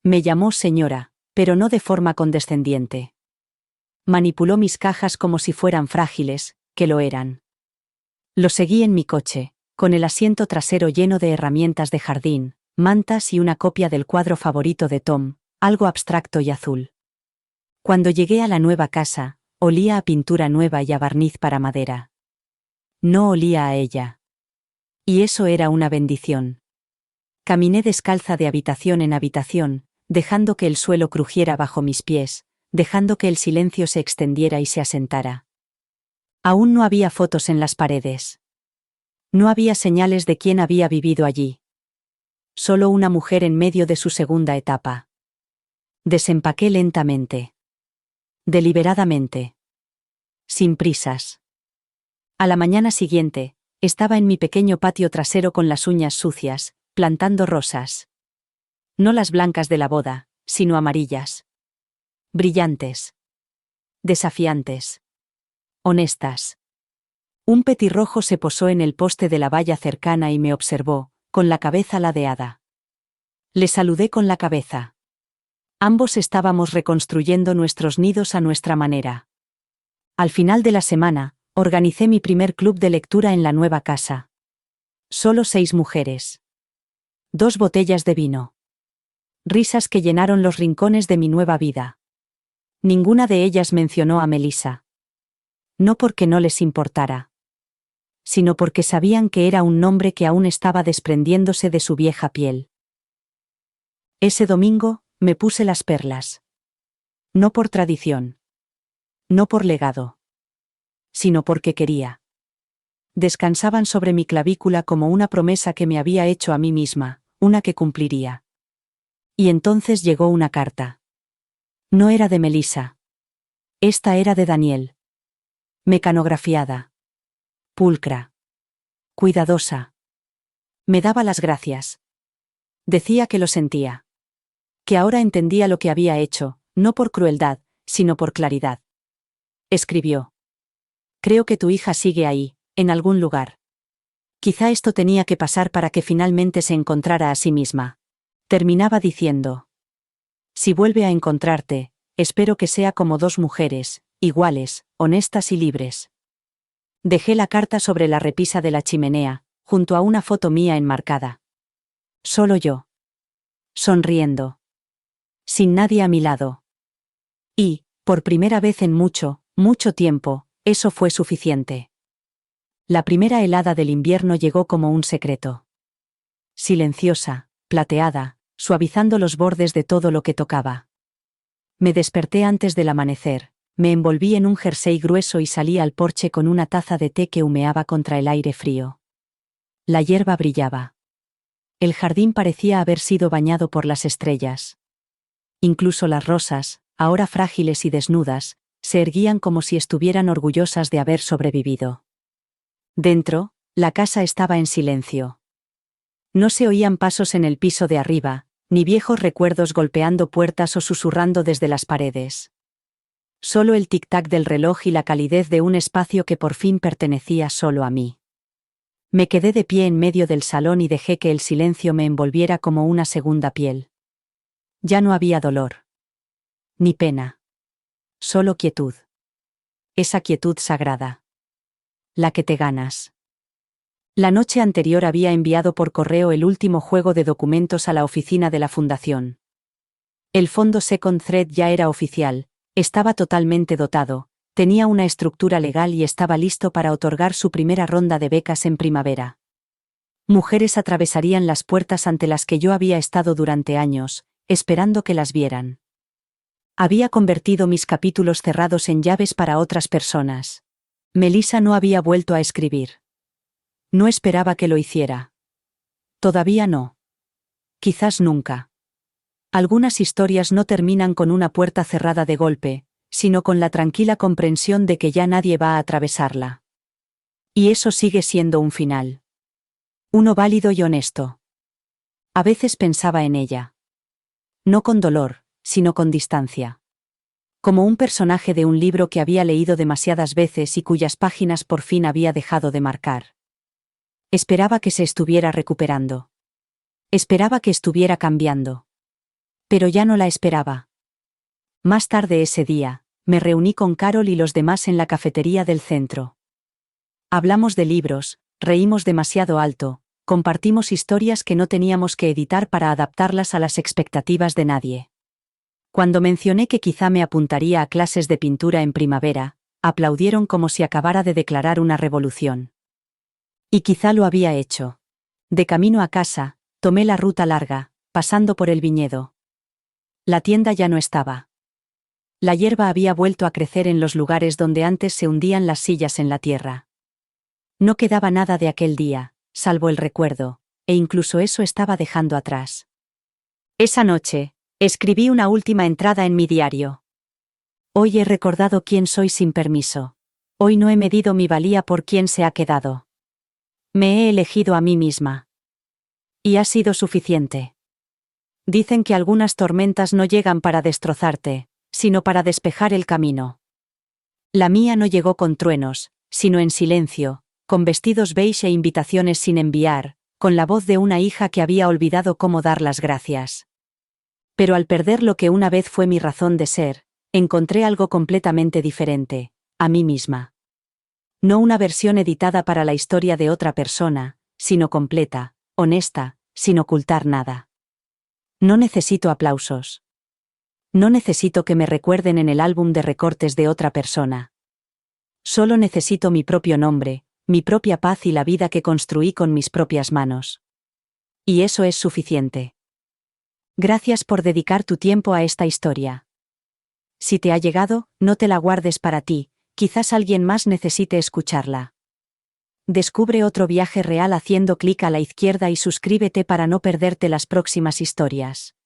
Me llamó señora, pero no de forma condescendiente. Manipuló mis cajas como si fueran frágiles, que lo eran. Lo seguí en mi coche, con el asiento trasero lleno de herramientas de jardín, mantas y una copia del cuadro favorito de Tom, algo abstracto y azul. Cuando llegué a la nueva casa, olía a pintura nueva y a barniz para madera. No olía a ella. Y eso era una bendición. Caminé descalza de habitación en habitación, dejando que el suelo crujiera bajo mis pies, dejando que el silencio se extendiera y se asentara. Aún no había fotos en las paredes. No había señales de quién había vivido allí. Solo una mujer en medio de su segunda etapa. Desempaqué lentamente. Deliberadamente. Sin prisas. A la mañana siguiente, estaba en mi pequeño patio trasero con las uñas sucias, plantando rosas. No las blancas de la boda, sino amarillas. Brillantes. Desafiantes. Honestas. Un petirrojo se posó en el poste de la valla cercana y me observó, con la cabeza ladeada. Le saludé con la cabeza. Ambos estábamos reconstruyendo nuestros nidos a nuestra manera. Al final de la semana, organicé mi primer club de lectura en la nueva casa. Solo 6 mujeres. 2 botellas de vino. Risas que llenaron los rincones de mi nueva vida. Ninguna de ellas mencionó a Melissa. No porque no les importara, sino porque sabían que era un nombre que aún estaba desprendiéndose de su vieja piel. Ese domingo, me puse las perlas. No por tradición. No por legado. Sino porque quería. Descansaban sobre mi clavícula como una promesa que me había hecho a mí misma, una que cumpliría. Y entonces llegó una carta. No era de Melissa. Esta era de Daniel. Mecanografiada. Pulcra. Cuidadosa. Me daba las gracias. Decía que lo sentía. Que ahora entendía lo que había hecho, no por crueldad, sino por claridad. Escribió. Creo que tu hija sigue ahí, en algún lugar. Quizá esto tenía que pasar para que finalmente se encontrara a sí misma. Terminaba diciendo. Si vuelve a encontrarte, espero que sea como dos mujeres, iguales, honestas y libres. Dejé la carta sobre la repisa de la chimenea, junto a una foto mía enmarcada. Solo yo. Sonriendo. Sin nadie a mi lado. Y, por primera vez en mucho, mucho tiempo, eso fue suficiente. La primera helada del invierno llegó como un secreto. Silenciosa, plateada, suavizando los bordes de todo lo que tocaba. Me desperté antes del amanecer, me envolví en un jersey grueso y salí al porche con una taza de té que humeaba contra el aire frío. La hierba brillaba. El jardín parecía haber sido bañado por las estrellas. Incluso las rosas, ahora frágiles y desnudas, se erguían como si estuvieran orgullosas de haber sobrevivido. Dentro, la casa estaba en silencio. No se oían pasos en el piso de arriba, ni viejos recuerdos golpeando puertas o susurrando desde las paredes. Solo el tic-tac del reloj y la calidez de un espacio que por fin pertenecía solo a mí. Me quedé de pie en medio del salón y dejé que el silencio me envolviera como una segunda piel. Ya no había dolor. Ni pena. Solo quietud. Esa quietud sagrada. La que te ganas. La noche anterior había enviado por correo el último juego de documentos a la oficina de la fundación. El fondo Second Thread ya era oficial, estaba totalmente dotado, tenía una estructura legal y estaba listo para otorgar su primera ronda de becas en primavera. Mujeres atravesarían las puertas ante las que yo había estado durante años, esperando que las vieran. Había convertido mis capítulos cerrados en llaves para otras personas. Melissa no había vuelto a escribir. No esperaba que lo hiciera. Todavía no. Quizás nunca. Algunas historias no terminan con una puerta cerrada de golpe, sino con la tranquila comprensión de que ya nadie va a atravesarla. Y eso sigue siendo un final. Uno válido y honesto. A veces pensaba en ella. No con dolor, sino con distancia. Como un personaje de un libro que había leído demasiadas veces y cuyas páginas por fin había dejado de marcar. Esperaba que se estuviera recuperando. Esperaba que estuviera cambiando. Pero ya no la esperaba. Más tarde ese día, me reuní con Carol y los demás en la cafetería del centro. Hablamos de libros, reímos demasiado alto, compartimos historias que no teníamos que editar para adaptarlas a las expectativas de nadie. Cuando mencioné que quizá me apuntaría a clases de pintura en primavera, aplaudieron como si acabara de declarar una revolución. Y quizá lo había hecho. De camino a casa, tomé la ruta larga, pasando por el viñedo. La tienda ya no estaba. La hierba había vuelto a crecer en los lugares donde antes se hundían las sillas en la tierra. No quedaba nada de aquel día, salvo el recuerdo, e incluso eso estaba dejando atrás. Esa noche, escribí una última entrada en mi diario. Hoy he recordado quién soy sin permiso. Hoy no he medido mi valía por quién se ha quedado. Me he elegido a mí misma. Y ha sido suficiente. Dicen que algunas tormentas no llegan para destrozarte, sino para despejar el camino. La mía no llegó con truenos, sino en silencio, con vestidos beige e invitaciones sin enviar, con la voz de una hija que había olvidado cómo dar las gracias. Pero al perder lo que una vez fue mi razón de ser, encontré algo completamente diferente, a mí misma. No una versión editada para la historia de otra persona, sino completa, honesta, sin ocultar nada. No necesito aplausos. No necesito que me recuerden en el álbum de recortes de otra persona. Solo necesito mi propio nombre, mi propia paz y la vida que construí con mis propias manos. Y eso es suficiente. Gracias por dedicar tu tiempo a esta historia. Si te ha llegado, no te la guardes para ti, quizás alguien más necesite escucharla. Descubre otro viaje real haciendo clic a la izquierda y suscríbete para no perderte las próximas historias.